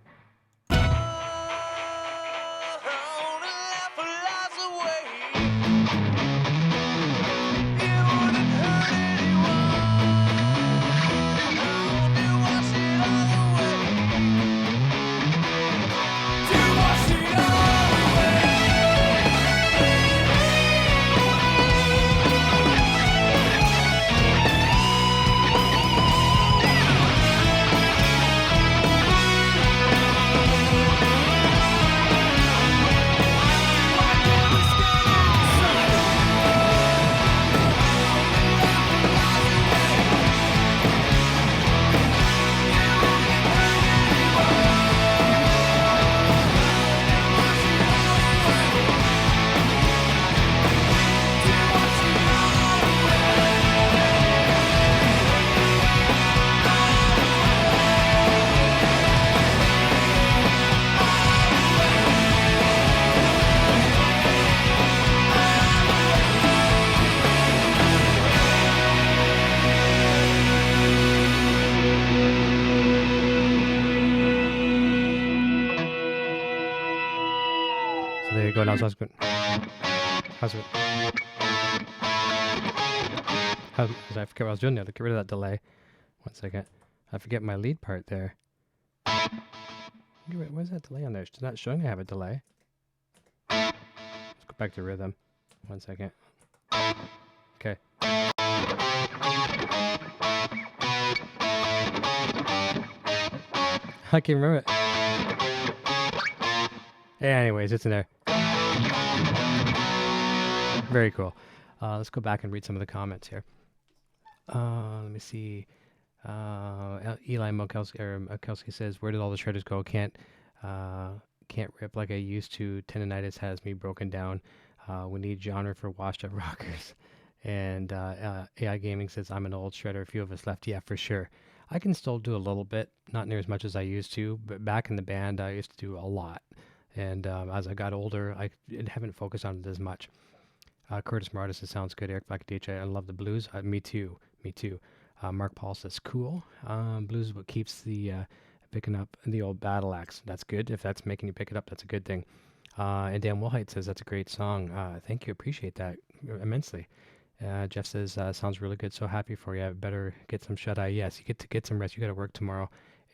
There you go. Now that's good. How's it? I forget what I was doing there. Get rid of that delay. 1 second. I forget my lead part there. Where's that delay on there? It's not showing I have a delay. Let's go back to rhythm. 1 second. Okay. I can't remember it. Anyways, it's in there. Very cool. Let's go back and read some of the comments here. Let me see. Eli Mokelski says, "Where did all the shredders go? can't rip like I used to. Tendonitis has me broken down. We need genre for washed up rockers. And AI Gaming says, I'm an old shredder. A few of us left. Yeah, for sure. I can still do a little bit, not near as much as I used to, but back in the band, I used to do a lot. And as I got older, I haven't focused on it as much. Curtis Martis says, sounds good. Eric Black DJ, I love the blues. Me too. Mark Paul says, cool. Blues is what keeps the picking up the old battle axe. That's good. If that's making you pick it up, that's a good thing. And Dan Wilhite says, that's a great song. Thank you. Appreciate that immensely. Jeff says, sounds really good. So happy for you. I better get some shut-eye. Yes, you get to get some rest. You got to work tomorrow.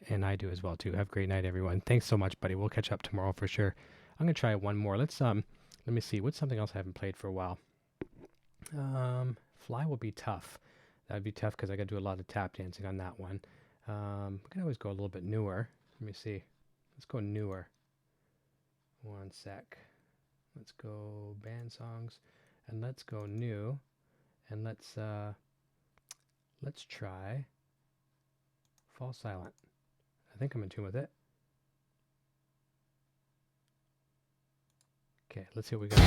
And I do as well, too. Have a great night, everyone. Thanks so much, buddy. We'll catch up tomorrow for sure. I'm going to try one more. Let me see. What's something else I haven't played for a while? Fly will be tough. That would be tough because I got to do a lot of tap dancing on that one. We can always go a little bit newer. Let me see. Let's go newer. One sec. Let's go band songs. And let's go new. And let's try Fall Silent. I think I'm in tune with it. Okay, let's see what we got.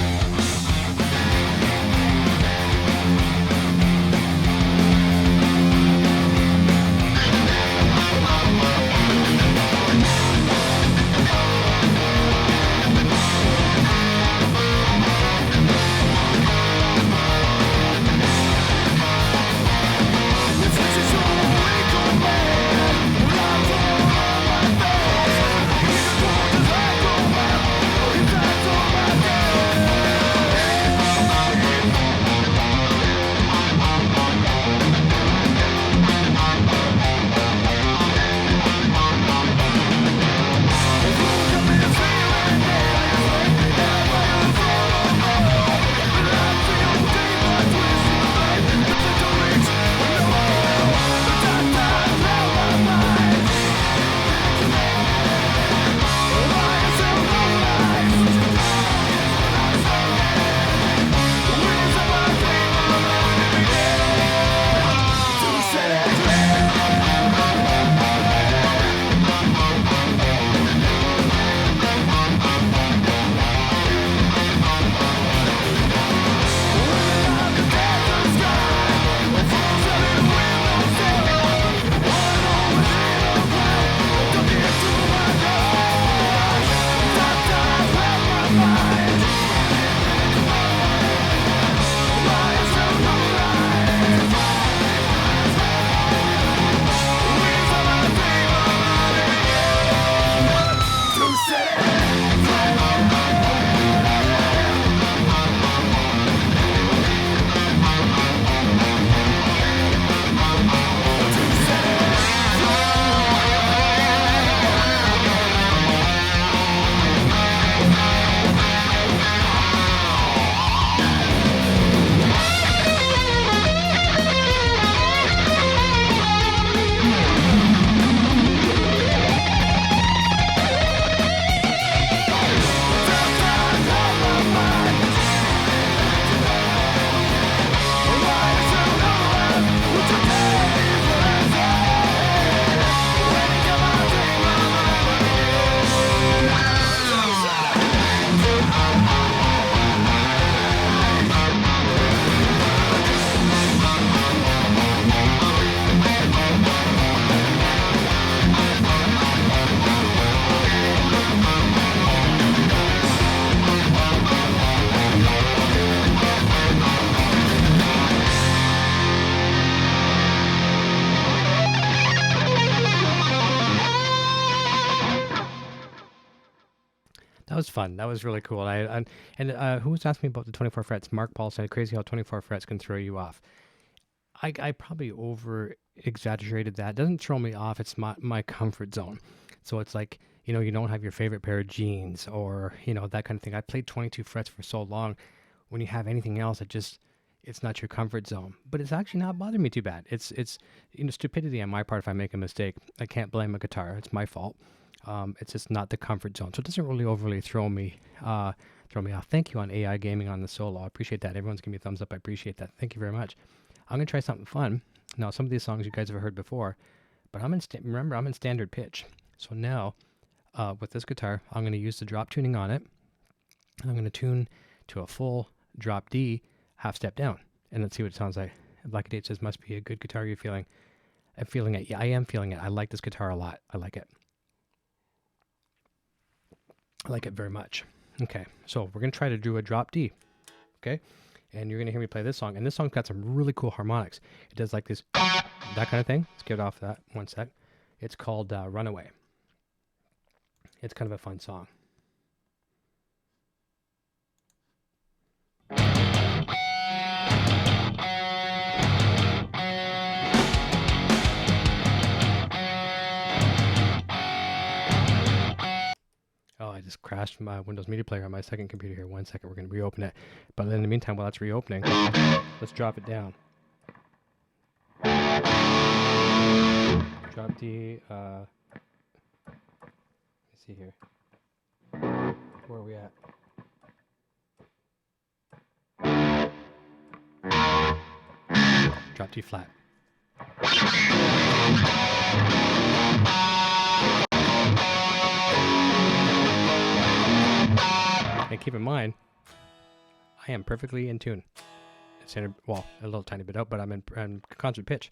That was fun. That was really cool. Who was asking me about the 24 frets? Mark Paul said, crazy how 24 frets can throw you off. I probably over exaggerated that. It doesn't throw me off. It's my comfort zone. So it's like, you don't have your favorite pair of jeans or, that kind of thing. I played 22 frets for so long. When you have anything else, it's not your comfort zone. But it's actually not bothering me too bad. It's stupidity on my part if I make a mistake. I can't blame a guitar. It's my fault. It's just not the comfort zone. So it doesn't really overly throw me off. Thank you on AI Gaming on the solo. I appreciate that. Everyone's giving me a thumbs up. I appreciate that. Thank you very much. I'm going to try something fun. Now, some of these songs you guys have heard before, but remember, I'm in standard pitch. So now with this guitar, I'm going to use the drop tuning on it. I'm going to tune to a full drop D, half step down, and let's see what it sounds like. Black-a-Date says, must be a good guitar you're feeling. I'm feeling it. Yeah, I am feeling it. I like this guitar a lot. I like it. I like it very much. Okay, so we're going to try to do a drop D. Okay, and you're going to hear me play this song. And this song's got some really cool harmonics. It does like this, that kind of thing. Let's get off that one sec. It's called Runaway. It's kind of a fun song. Oh, I just crashed my Windows Media Player on my second computer here. 1 second, we're going to reopen it. But in the meantime, while that's reopening, let's drop it down. Drop D, let me see here. Where are we at? Drop D flat. And keep in mind, I am perfectly in tune. It's in a little tiny bit out, but I'm in concert pitch.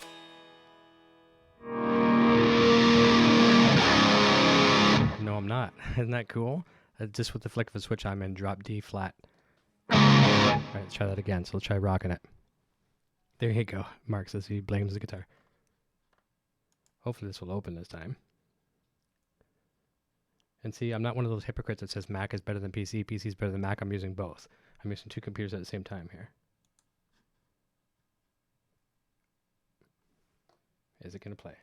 No, I'm not. Isn't that cool? Just with the flick of a switch, I'm in drop D flat. All right, let's try that again. So let's try rocking it. There you go. Mark says he blames the guitar. Hopefully this will open this time. And see, I'm not one of those hypocrites that says Mac is better than PC, PC is better than Mac. I'm using both. I'm using two computers at the same time here. Is it going to play?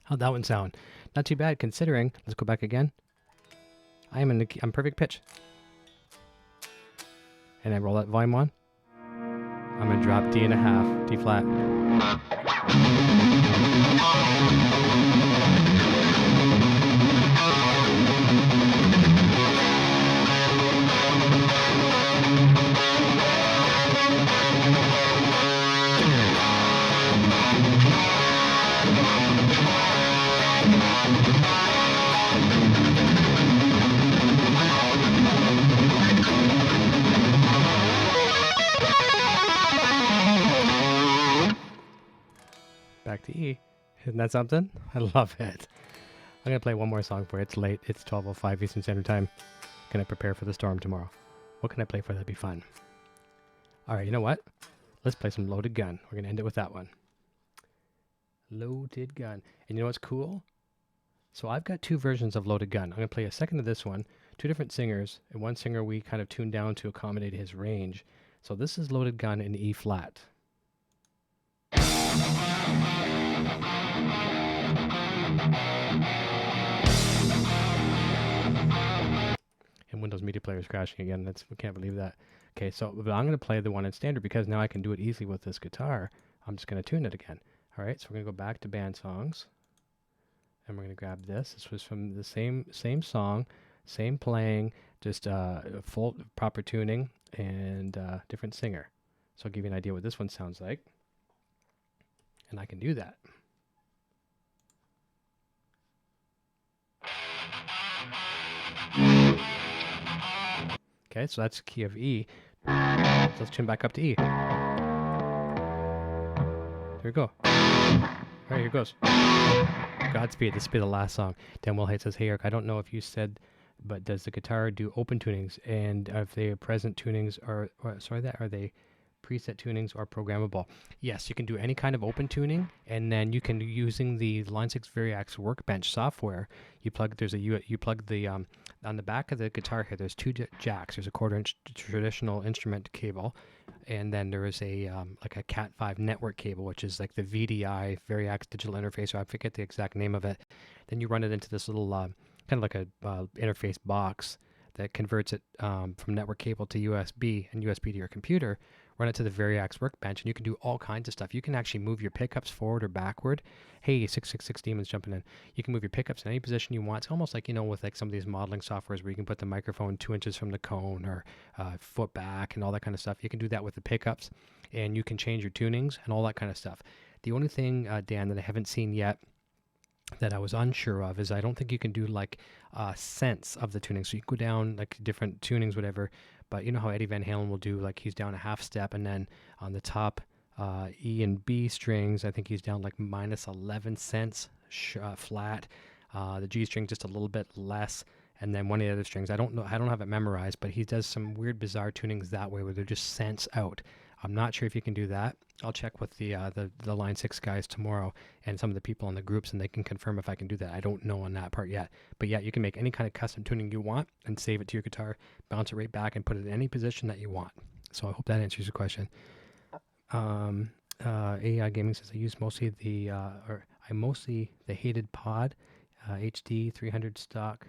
How'd that one sound? Not too bad considering. Let's go back again. I'm perfect pitch. And I roll that volume on. I'm going to drop D1/2, D flat. Back to E. Isn't that something? I love it. I'm going to play one more song for you. It's late. It's 12:05 Eastern Standard Time. Can I prepare for the storm tomorrow? What can I play for that'd be fun? All right, you know what? Let's play some Loaded Gun. We're going to end it with that one. Loaded Gun. And you know what's cool? So I've got two versions of Loaded Gun. I'm going to play a second of this one. Two different singers. And one singer we kind of tuned down to accommodate his range. So this is Loaded Gun in E flat. And Windows Media Player is crashing again. We can't believe that. Okay, so but I'm going to play the one in standard because now I can do it easily with this guitar. I'm just going to tune it again. All right, so we're going to go back to band songs. And we're going to grab this. This was from the same song, same playing, just full proper tuning and different singer. So I'll give you an idea what this one sounds like. And I can do that. Okay, so that's key of E. So let's tune back up to E. There we go. All right, here goes. Godspeed. This will be the last song. Dan Wilhite says, "Hey Eric, I don't know if you said, but does the guitar do open tunings? And if they are present tunings are they preset tunings or programmable?" Yes, you can do any kind of open tuning, and then you can, using the Line 6 Variax Workbench software, you plug the on the back of the guitar here, there's two jacks. There's a 1/4-inch traditional instrument cable, and then there is a like a Cat5 network cable, which is like the VDI Variax digital interface, or I forget the exact name of it. Then you run it into this little kind of like a interface box that converts it from network cable to USB and USB to your computer. Run it to the Variax Workbench, and you can do all kinds of stuff. You can actually move your pickups forward or backward. Hey, 666 Demons jumping in. You can move your pickups in any position you want. It's almost like, with like some of these modeling softwares where you can put the microphone 2 inches from the cone or foot back and all that kind of stuff. You can do that with the pickups, and you can change your tunings and all that kind of stuff. The only thing, Dan, that I haven't seen yet that I was unsure of is I don't think you can do like sense of the tuning. So you can go down like different tunings, whatever. But you know how Eddie Van Halen will do, like he's down a half step, and then on the top E and B strings, I think he's down like minus 11 cents flat. The G string just a little bit less, and then one of the other strings, I don't have it memorized, but he does some weird, bizarre tunings that way where they're just cents out. I'm not sure if you can do that. I'll check with the Line 6 guys tomorrow and some of the people in the groups, and they can confirm if I can do that. I don't know on that part yet. But yeah, you can make any kind of custom tuning you want and save it to your guitar, bounce it right back, and put it in any position that you want. So I hope that answers your question. AI Gaming says, I mostly the hated pod, HD 300 stock.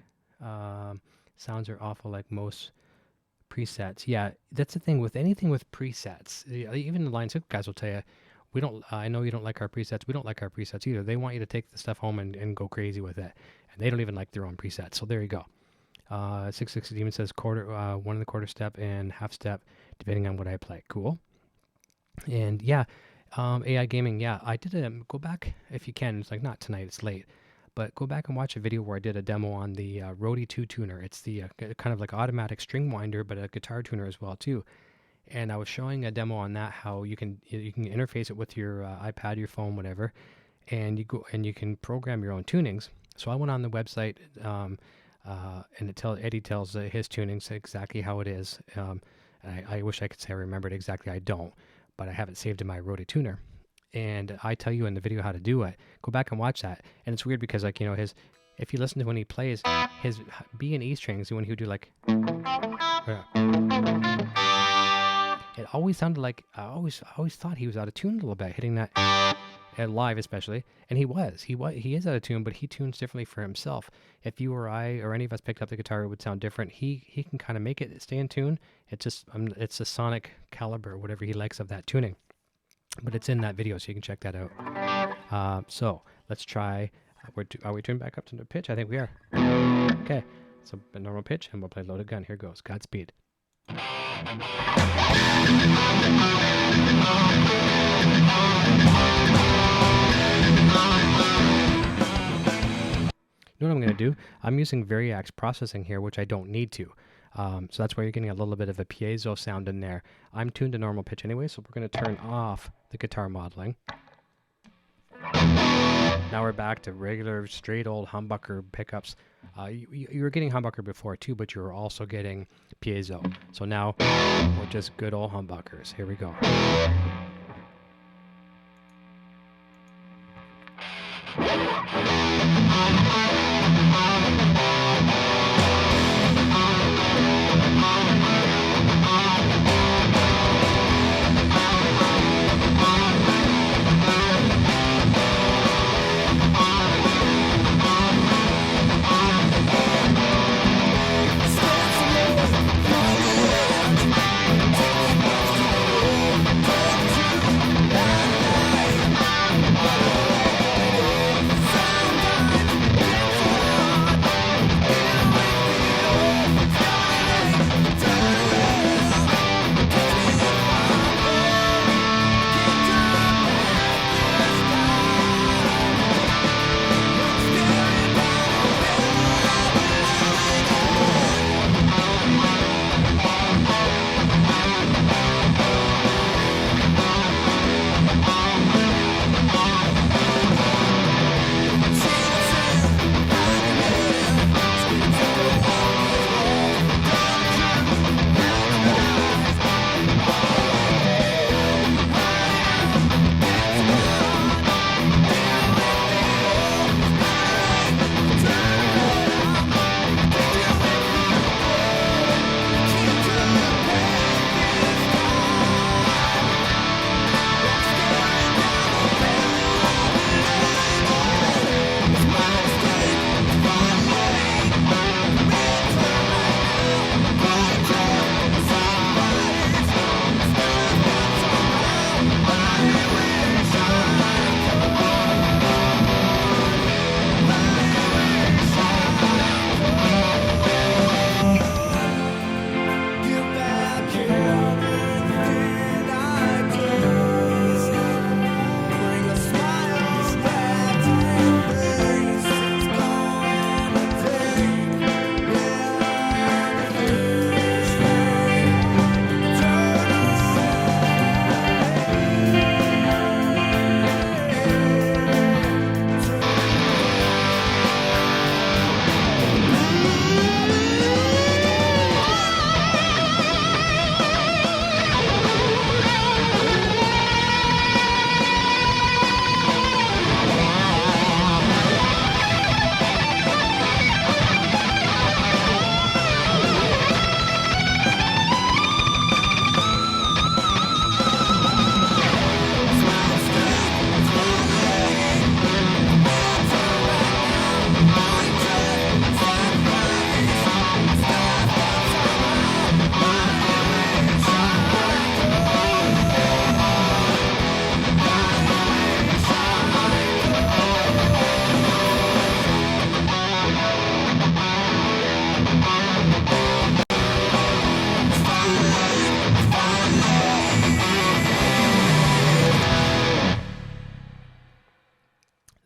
Sounds are awful like most presets. Yeah, that's the thing with anything with presets. Even the Line 6 guys will tell you, we don't. I know you don't like our presets. We don't like our presets either. They want you to take the stuff home and go crazy with it, and they don't even like their own presets. So there you go. 660 Demon says one in the quarter step and half step, depending on what I play. Cool. And yeah, AI Gaming. Yeah, I did go back if you can. It's like not tonight. It's late. But go back and watch a video where I did a demo on the Rode 2 tuner. It's the kind of like automatic string winder, but a guitar tuner as well too. And I was showing a demo on that, how you can interface it with your iPad, your phone, whatever, and you can program your own tunings. So I went on the website, and Eddie tells his tunings exactly how it is. I wish I could say I remembered exactly. I don't, but I have it saved in my Rode tuner. And I tell you in the video how to do it. Go back and watch that. And it's weird because, like, if you listen to when he plays his B and E strings, when he would do like, it always sounded like I always thought he was out of tune a little bit, hitting that. live especially. And he is out of tune, but he tunes differently for himself. If you or I or any of us picked up the guitar, it would sound different. He can kind of make it stay in tune. It's just it's a sonic caliber, whatever he likes of that tuning. But it's in that video, so you can check that out. So let's try. Are we tuned back up to the pitch? I think we are. Okay, so a normal pitch, and we'll play Loaded Gun. Here goes. Godspeed. You know what I'm going to do? I'm using Variax processing here, which I don't need to. So that's why you're getting a little bit of a piezo sound in there. I'm tuned to normal pitch anyway, so we're going to turn off the guitar modeling. Now we're back to regular, straight old humbucker pickups. You were getting humbucker before too, but you were also getting piezo. So now we're just good old humbuckers. Here we go.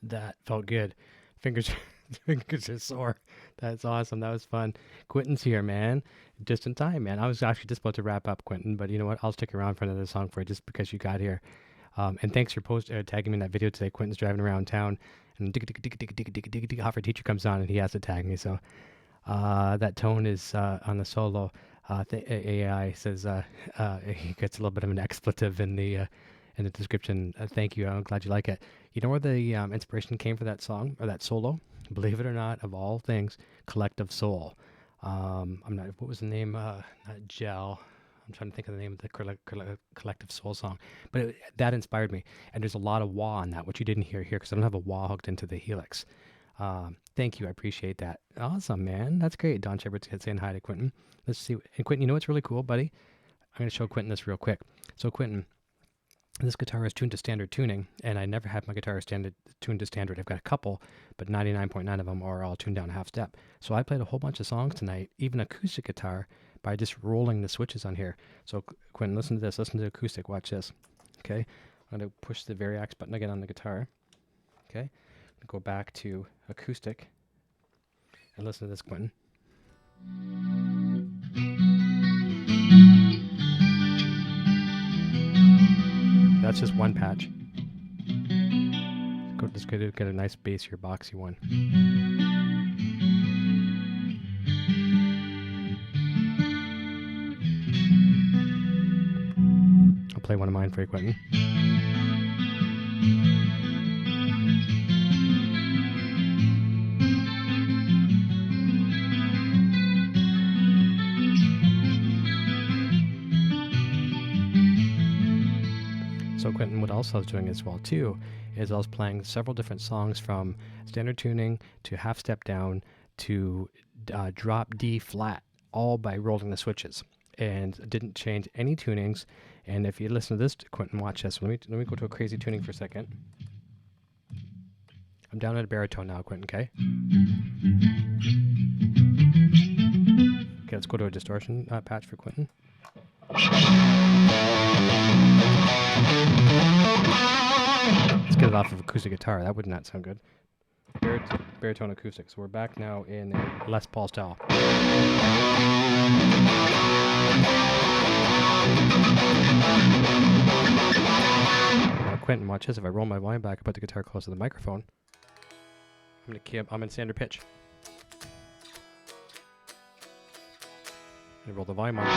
That felt good. Fingers are sore. That's awesome. That was fun. Quentin's here, man. Just in time, man. I was actually just about to wrap up, Quentin, but you know what? I'll stick around for another song for you just because you got here. And thanks for tagging me in that video today. Quentin's driving around town, and Hoffer Teacher comes on, and he has to tag me. So that tone is on the solo. AI says he gets a little bit of an expletive in the description. Thank you. I'm glad you like it. You know where the inspiration came for that song or that solo? Believe it or not, of all things, Collective Soul. I'm not. What was the name? Not Gel. I'm trying to think of the name of the Collective Soul song, but that inspired me. And there's a lot of wah on that, which you didn't hear here because I don't have a wah hooked into the Helix. Thank you, I appreciate that. Awesome, man, that's great. Don Shepard's saying hi to Quentin. Let's see, and Quentin, you know what's really cool, buddy? I'm going to show Quentin this real quick. So Quentin, this guitar is tuned to standard tuning, and I never had my guitar tuned to standard. I've got a couple, but 99.9 of them are all tuned down a half step. So I played a whole bunch of songs tonight, even acoustic guitar, by just rolling the switches on here. So Quentin, listen to this. Listen to acoustic. Watch this. Okay, I'm going to push the Variax button again on the guitar. Okay, go back to acoustic, and listen to this, Quentin. That's just one patch. Let's go get a nice bassier, boxy one. I'll play one of mine for you, Quentin. So Quentin, what else I was doing as well too, is I was playing several different songs from standard tuning to half step down to drop D flat, all by rolling the switches, and didn't change any tunings. And if you listen to this, Quentin, watch this. Let me go to a crazy tuning for a second. I'm down at a baritone now, Quentin. Okay. Okay, let's go to a distortion patch for Quentin. Let's get it off of acoustic guitar. That would not sound good. Baritone acoustic. So we're back now in a Les Paul style. Now Quentin, watch this. If I roll my volume back, I put the guitar close to the microphone. I'm in standard pitch. And roll the volume on.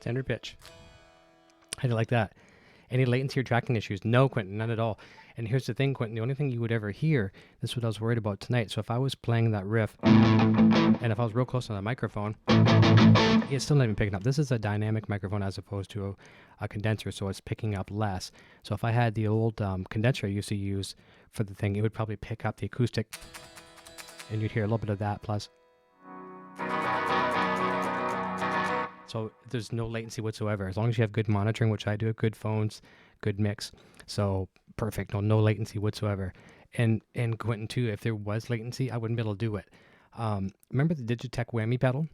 Standard pitch. How do you like that? Any latency or tracking issues? No, Quentin, none at all. And here's the thing, Quentin, the only thing you would ever hear, this is what I was worried about tonight. So if I was playing that riff, and if I was real close on the microphone, it's still not even picking up. This is a dynamic microphone as opposed to a condenser, so it's picking up less. So if I had the old condenser I used to use for the thing, it would probably pick up the acoustic, and you'd hear a little bit of that plus. So there's no latency whatsoever. As long as you have good monitoring, which I do, good phones, good mix. So perfect, no latency whatsoever. And Quentin too, if there was latency, I wouldn't be able to do it. Remember the Digitech whammy pedal?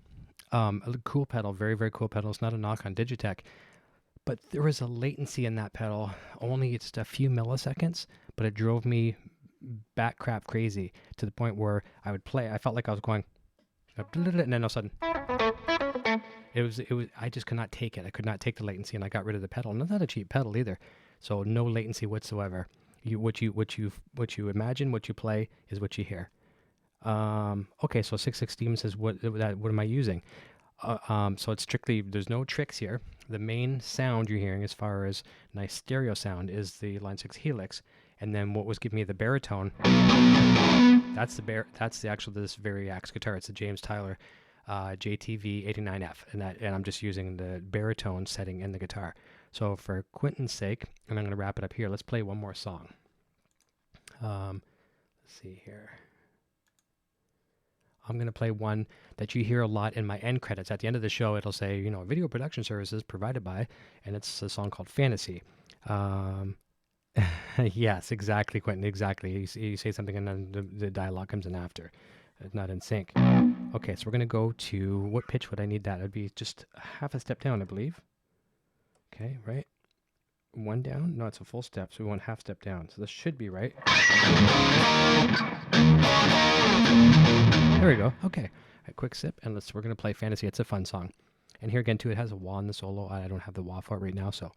A cool pedal, very, very cool pedal. It's not a knock on Digitech. But there was a latency in that pedal, only just a few milliseconds, but it drove me bat crap crazy to the point where I would play. I felt like I was going, and then all of a sudden, it was. I just could not take it. I could not take the latency, and I got rid of the pedal. Not that a cheap pedal either, so no latency whatsoever. What you imagine, what you play is what you hear. Okay, so 66 Demon says, what am I using? So it's strictly, there's no tricks here. The main sound you're hearing as far as nice stereo sound is the Line 6 Helix. And then what was giving me the baritone, that's the actual, this Variax guitar. It's a James Tyler JTV-89F. And I'm just using the baritone setting in the guitar. So for Quentin's sake, and I'm going to wrap it up here, let's play one more song. Let's see here. I'm going to play one that you hear a lot in my end credits. At the end of the show, it'll say, you know, video production services provided by, and it's a song called Fantasy. Yes, exactly, Quentin, exactly. You say something and then the dialogue comes in after. It's not in sync. Okay, so we're going to go to, what pitch would I need that? It would be just half a step down, I believe. Okay, right? One down? No, it's a full step, so we want half step down. So this should be right. There we go. Okay. A quick sip, and we're going to play Fantasy. It's a fun song. And here again, too, it has a wah in the solo. I don't have the wah for it right now, so.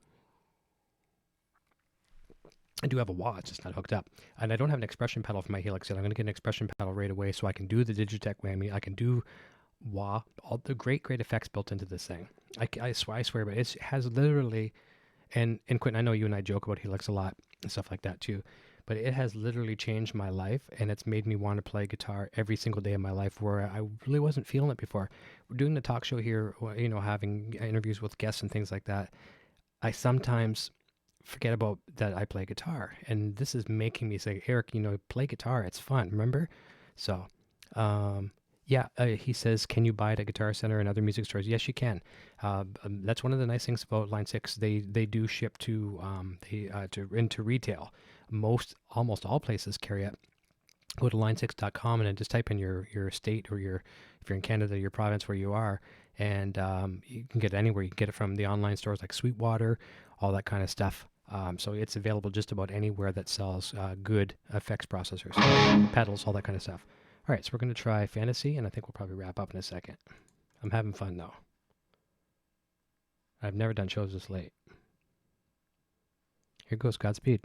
I do have a wah, it's just not hooked up. And I don't have an expression pedal for my Helix yet. I'm going to get an expression pedal right away so I can do the Digitech whammy. I can do wah, all the great effects built into this thing. I swear, but it has literally, and Quentin, I know you and I joke about Helix a lot and stuff like that too, but it has literally changed my life, and it's made me want to play guitar every single day of my life where I really wasn't feeling it before. We're doing the talk show here, you know, having interviews with guests and things like that. I sometimes forget about that I play guitar, and this is making me say, Eric, you know, play guitar, it's fun, remember? So he says, can you buy it at Guitar Center and other music stores? Yes, you can. That's one of the nice things about Line 6. They do ship to into retail. Almost all places carry it. Go to line6.com and then just type in your state, or if you're in Canada, your province where you are, and you can get it anywhere. You can get it from the online stores like Sweetwater, all that kind of stuff. So it's available just about anywhere that sells good effects processors, pedals, all that kind of stuff. All right, so we're going to try Fantasy, and I think we'll probably wrap up in a second. I'm having fun, though. I've never done shows this late. Here goes, Godspeed.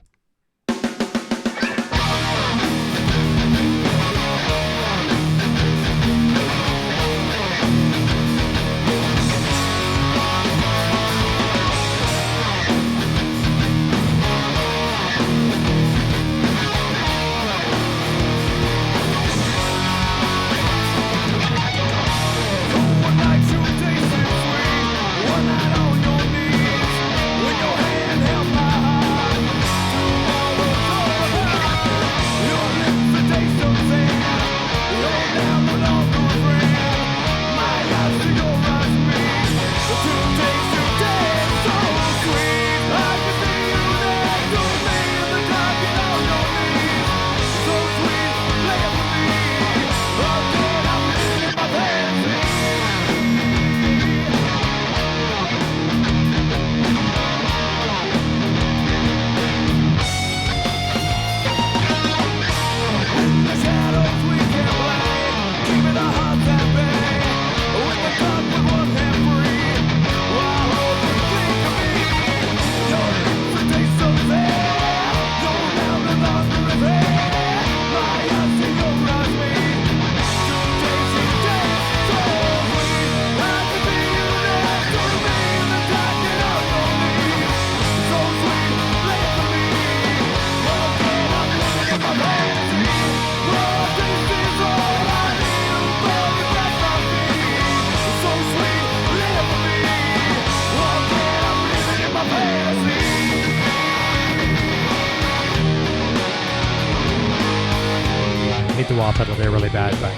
The wah pedal there really bad, but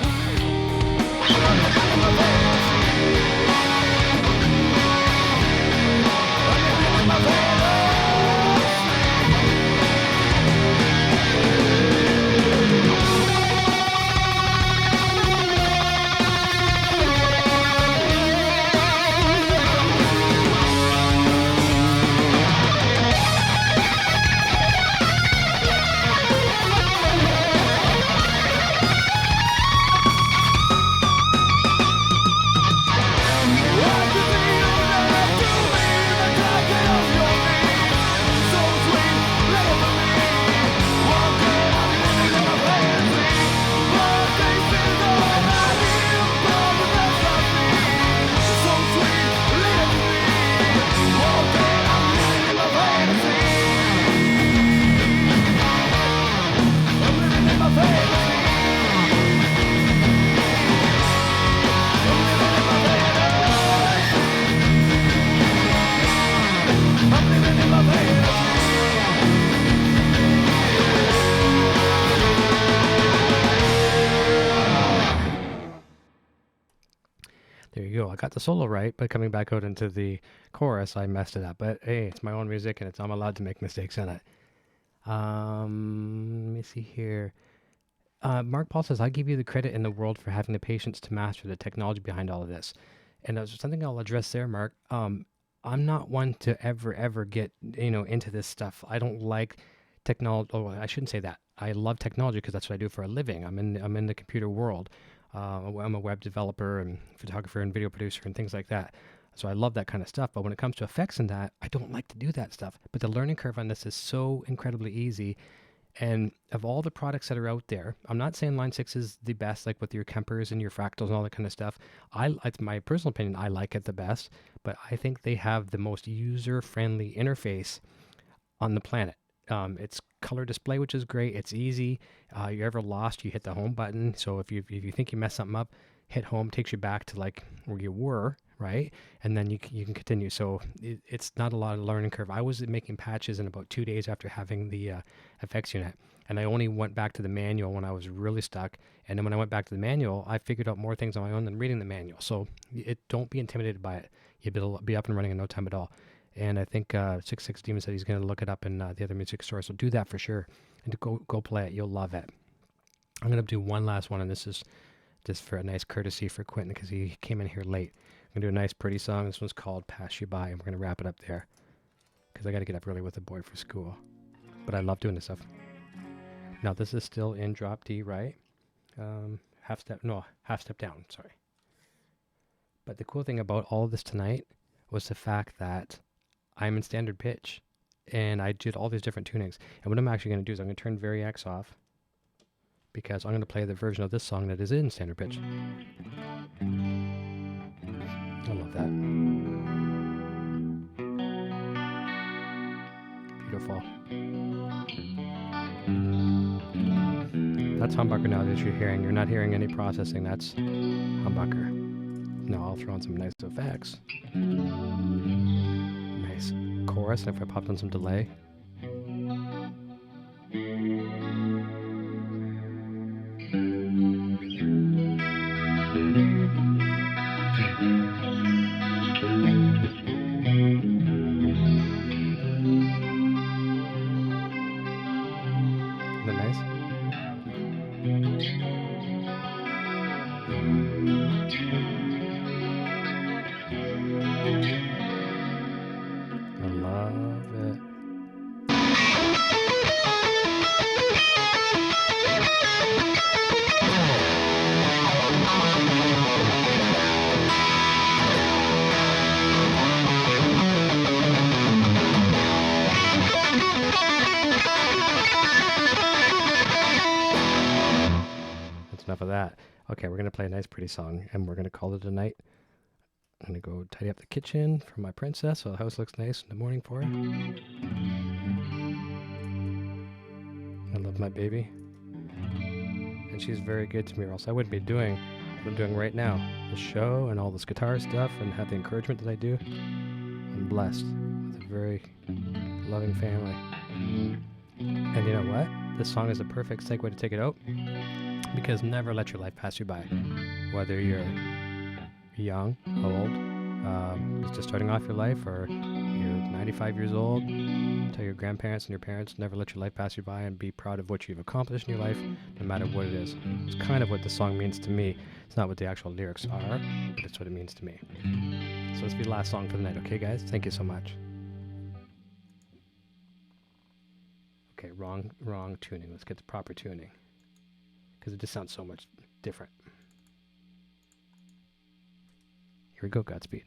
There you go. I got the solo right, but coming back out into the chorus, I messed it up. But hey, it's my own music, and I'm allowed to make mistakes in it. Let me see here. Mark Paul says, I give you the credit in the world for having the patience to master the technology behind all of this. And there's something I'll address there, Mark. I'm not one to ever get, into this stuff. I don't like technology. Oh, I shouldn't say that. I love technology because that's what I do for a living. I'm in the computer world. I'm a web developer and photographer and video producer and things like that. So I love that kind of stuff. But when it comes to effects and that, I don't like to do that stuff. But the learning curve on this is so incredibly easy. And of all the products that are out there, I'm not saying Line 6 is the best, like with your Kempers and your Fractals and all that kind of stuff. It's my personal opinion, I like it the best, but I think they have the most user-friendly interface on the planet. It's color display, which is great. It's easy. You're ever lost, you hit the home button. So if you think you messed something up, hit home, takes you back to like where you were, right? And then you can continue. So it's not a lot of learning curve. I was making patches in about 2 days after having the effects unit. And I only went back to the manual when I was really stuck. And then when I went back to the manual, I figured out more things on my own than reading the manual. So don't be intimidated by it. You'll be up and running in no time at all. And I think 66 Demon said he's going to look it up in the other music store. So do that for sure. And go play it. You'll love it. I'm going to do one last one. And this is just for a nice courtesy for Quentin because he came in here late. I'm going to do a nice pretty song. This one's called Pass You By. And we're going to wrap it up there because I got to get up early with the boy for school. But I love doing this stuff. Now this is still in drop D, right? Half step down, sorry. But the cool thing about all of this tonight was the fact that I'm in standard pitch and I did all these different tunings. And what I'm actually going to do is I'm going to turn Variax off because I'm going to play the version of this song that is in standard pitch. I love that. Beautiful. That's humbucker now that you're hearing. You're not hearing any processing. That's humbucker. Now I'll throw on some nice effects. Nice chorus. And if I popped on some delay. Enough of that. Okay, we're going to play a nice pretty song and we're going to call it a night. I'm going to go tidy up the kitchen for my princess so the house looks nice in the morning for her. I love my baby. And she's very good to me or else I wouldn't be doing what I'm doing right now. The show and all this guitar stuff and have the encouragement that I do. I'm blessed with a very loving family. And you know what? This song is a perfect segue to take it out. Because never let your life pass you by. Whether you're young, old, just starting off your life, or you're 95 years old, tell your grandparents and your parents, never let your life pass you by and be proud of what you've accomplished in your life, no matter what it is. It's kind of what the song means to me. It's not what the actual lyrics are, but it's what it means to me. So this will be the last song for the night, okay guys? Thank you so much. Okay, wrong tuning. Let's get the proper tuning. Because it just sounds so much different. Here we go, Godspeed.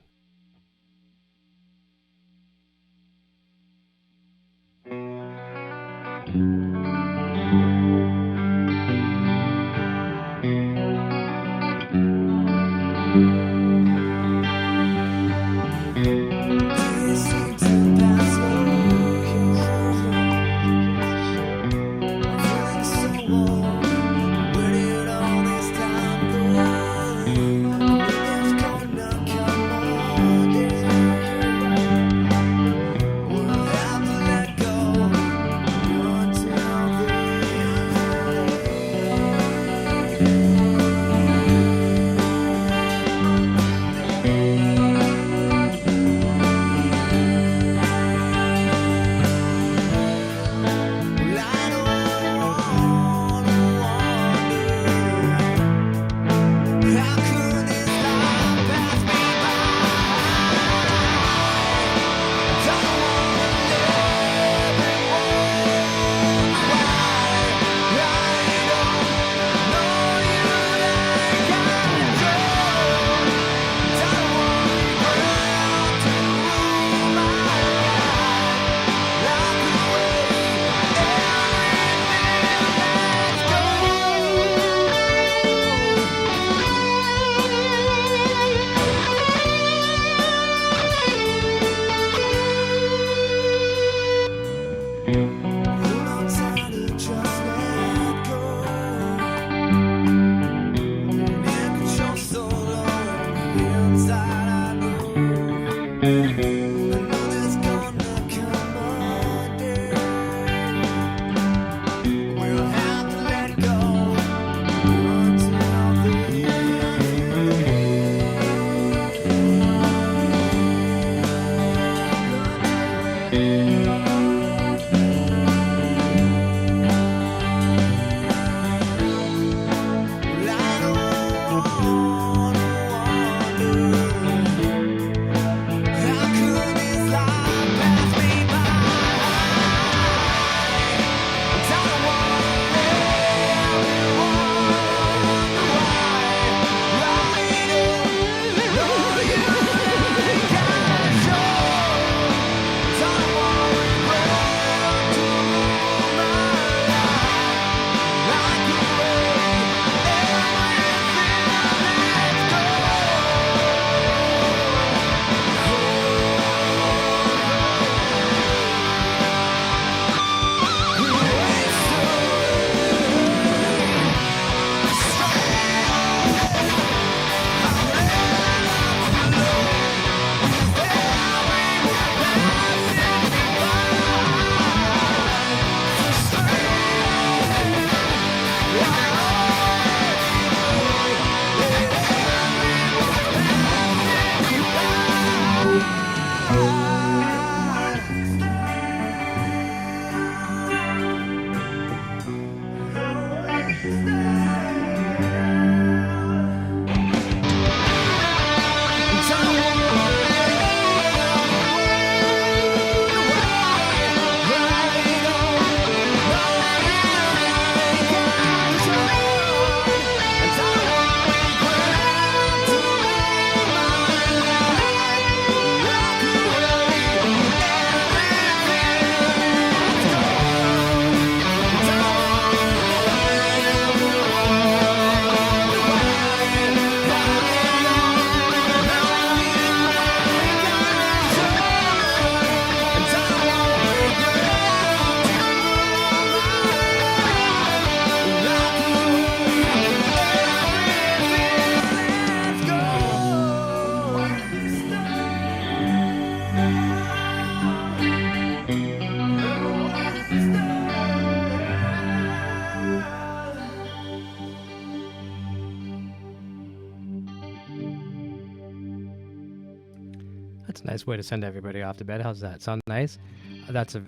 That's a nice way to send everybody off to bed. How's that? Sound nice?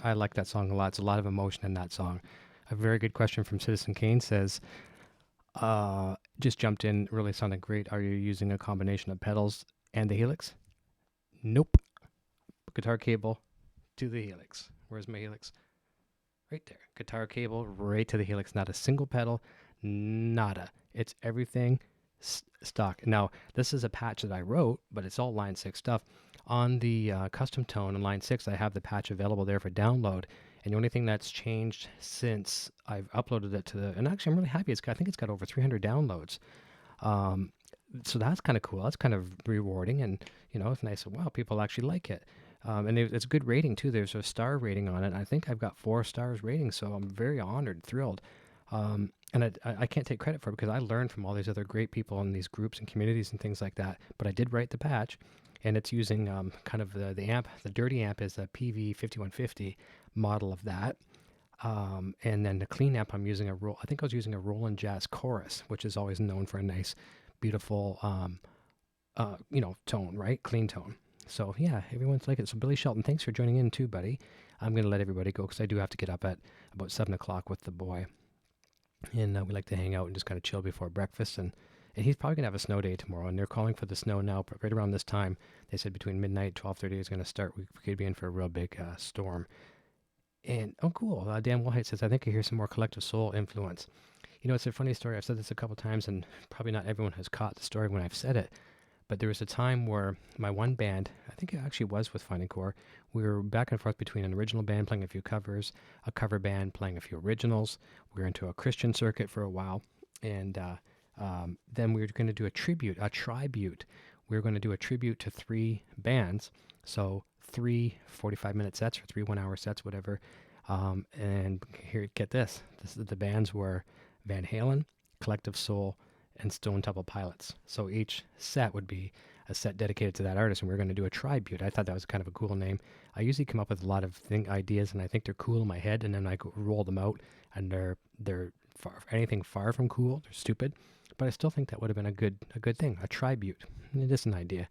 I like that song a lot. It's a lot of emotion in that song. A very good question from Citizen Kane says, just jumped in, really sounded great. Are you using a combination of pedals and the Helix? Nope. Guitar cable to the Helix. Where's my Helix? Right there. Guitar cable right to the Helix. Not a single pedal. Nada. It's everything stock. Now, this is a patch that I wrote, but it's all Line 6 stuff. On the custom tone in Line 6, I have the patch available there for download. And the only thing that's changed since I've uploaded it to the... And actually, I'm really happy. I think it's got over 300 downloads. So that's kind of cool. That's kind of rewarding. And, it's nice. Wow, people actually like it. And it's a good rating, too. There's a star rating on it. I think I've got 4 stars rating, so I'm very honored, thrilled. And I can't take credit for it because I learned from all these other great people in these groups and communities and things like that. But I did write the patch, and it's using kind of the amp. The dirty amp is a PV5150 model of that. And then the clean amp, I think I was using a Roland Jazz Chorus, which is always known for a nice, beautiful, tone, right? Clean tone. So, yeah, everyone's like it. So, Billy Shelton, thanks for joining in too, buddy. I'm going to let everybody go because I do have to get up at about 7 o'clock with the boy. And we like to hang out and just kind of chill before breakfast. And he's probably going to have a snow day tomorrow. And they're calling for the snow now, but right around this time, they said between midnight and 12:30 is going to start. We could be in for a real big storm. And, oh, cool. Dan Wallhead says, I think I hear some more Collective Soul influence. It's a funny story. I've said this a couple times, and probably not everyone has caught the story when I've said it. But there was a time where my one band, I think it actually was with Finding Core, we were back and forth between an original band playing a few covers, a cover band playing a few originals. We were into a Christian circuit for a while. And then we were going to do a tribute. We were going to do a tribute to 3 bands. So 3 45-minute sets or 3 one-hour sets, whatever. And here, get this. The bands were Van Halen, Collective Soul, and Stone Temple Pilots. So each set would be a set dedicated to that artist, and we're going to do a tribute. I thought that was kind of a cool name. I usually come up with a lot of ideas, and I think they're cool in my head, and then I roll them out, and they're anything far from cool. They're stupid, but I still think that would have been a good thing, a tribute. It is an idea.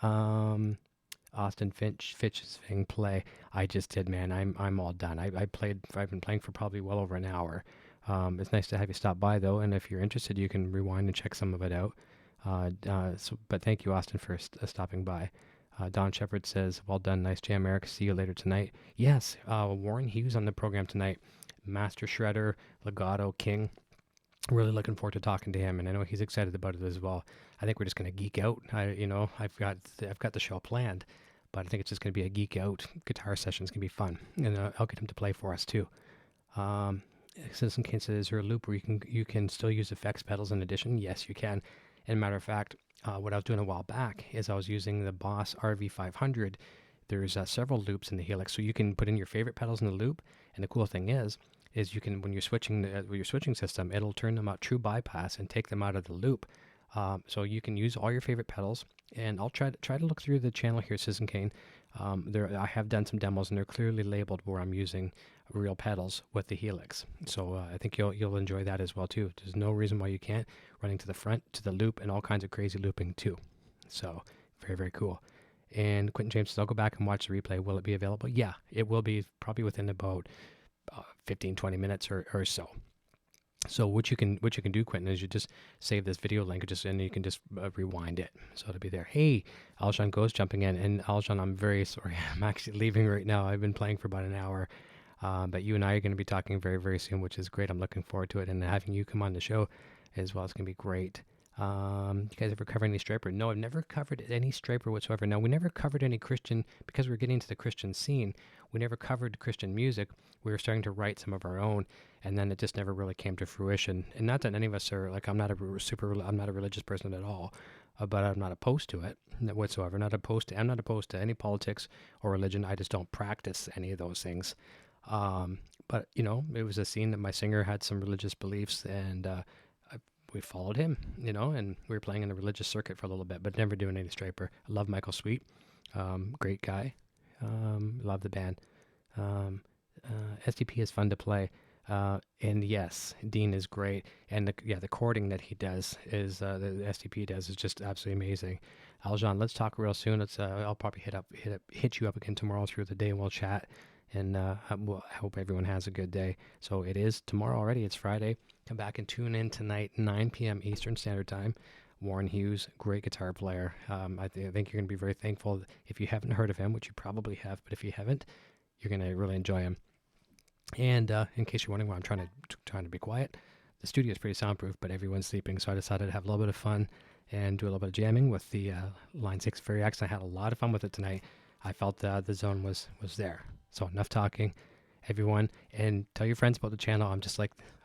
Austin Fitch's thing play. I just did, man. I'm all done. I've been playing for probably well over an hour. It's nice to have you stop by, though, and if you're interested, you can rewind and check some of it out. But thank you, Austin, for stopping by. Don Shepard says, well done, nice jam, Eric. See you later tonight. Yes, Warren Hughes on the program tonight. Master Shredder, Legato King. Really looking forward to talking to him, and I know he's excited about it as well. I think we're just going to geek out. I've got the show planned, but I think it's just going to be a geek out guitar session. It's going to be fun, and I'll get him to play for us too. Citizen Kane says, is there a loop where you can still use effects pedals in addition? Yes, you can. And matter of fact, what I was doing a while back is I was using the Boss RV500. There's several loops in the Helix, so you can put in your favorite pedals in the loop. And the cool thing is you can, when you're switching with your switching system, it'll turn them out true bypass and take them out of the loop. So you can use all your favorite pedals. And I'll try to look through the channel here, Citizen Kane. I have done some demos, and they're clearly labeled where I'm using real pedals with the Helix. So I think you'll enjoy that as well too. There's no reason why you can't. Running to the front, to the loop, and all kinds of crazy looping too. So very, very cool. And Quentin James says, I'll go back and watch the replay. Will it be available? Yeah, it will be probably within about 15-20 minutes or so. So what you can do, Quentin, is you just save this video link and you can just rewind it. So it'll be there. Hey, Aljan Goes jumping in. And Aljan, I'm very sorry. I'm actually leaving right now. I've been playing for about an hour. But you and I are going to be talking very, very soon, which is great. I'm looking forward to it. And having you come on the show as well is going to be great. You guys ever cover any Striper? No, I've never covered any Striper whatsoever. No, we never covered any Christian, because we're getting to the Christian scene. We never covered Christian music. We were starting to write some of our own, and then it just never really came to fruition. And not that any of us are, like, I'm not a religious person at all, but I'm not opposed to it whatsoever. I'm not opposed to any politics or religion. I just don't practice any of those things. But, it was a scene that my singer had some religious beliefs, and we followed him, and we were playing in a religious circuit for a little bit, but never doing any Striper. I love Michael Sweet. Great guy. Love the band. STP is fun to play. And yes, Dean is great, and the cording that he does is the STP does is just absolutely amazing. Aljan, let's talk real soon. I'll probably hit you up again tomorrow through the day, and we'll chat. And I hope everyone has a good day. So it is tomorrow already. It's Friday. Come back and tune in tonight, 9 p.m. Eastern Standard Time. Warren Hughes, great guitar player. I think you're going to be very thankful if you haven't heard of him, which you probably have. But if you haven't, you're going to really enjoy him. And in case you're wondering why I'm trying to be quiet, the studio is pretty soundproof, but everyone's sleeping. So I decided to have a little bit of fun and do a little bit of jamming with the Line 6 Variax. I had a lot of fun with it tonight. I felt the zone was there. So enough talking, everyone, and tell your friends about the channel.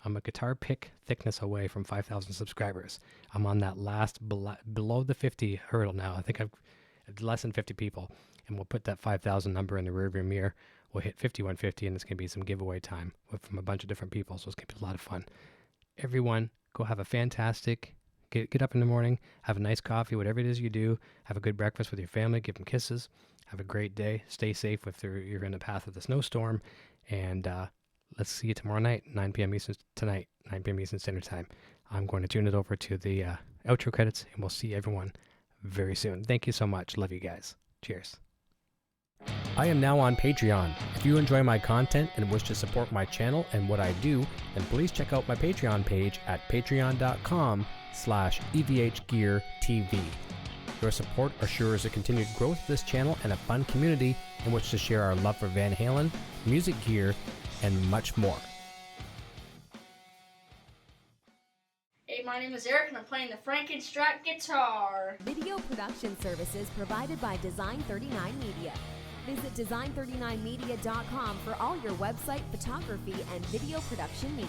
I'm a guitar pick thickness away from 5,000 subscribers. I'm on that last below the 50 hurdle now. I think I've less than 50 people, and we'll put that 5,000 number in the rearview mirror. We'll hit 5150, and it's going to be some giveaway time from a bunch of different people, so it's going to be a lot of fun. Everyone, go have a fantastic, get up in the morning, have a nice coffee, whatever it is you do, have a good breakfast with your family, give them kisses, have a great day, stay safe if you're in the path of the snowstorm, and let's see you tomorrow night, 9 p.m. Eastern Standard Time. I'm going to tune it over to the outro credits, and we'll see everyone very soon. Thank you so much. Love you guys. Cheers. I am now on Patreon. If you enjoy my content and wish to support my channel and what I do, then please check out my Patreon page at patreon.com/EVHGearTV. Your support assures the continued growth of this channel and a fun community in which to share our love for Van Halen, music gear, and much more. Hey, my name is Eric and I'm playing the Frankenstrat guitar. Video production services provided by Design 39 Media. Visit design39media.com for all your website photography and video production needs.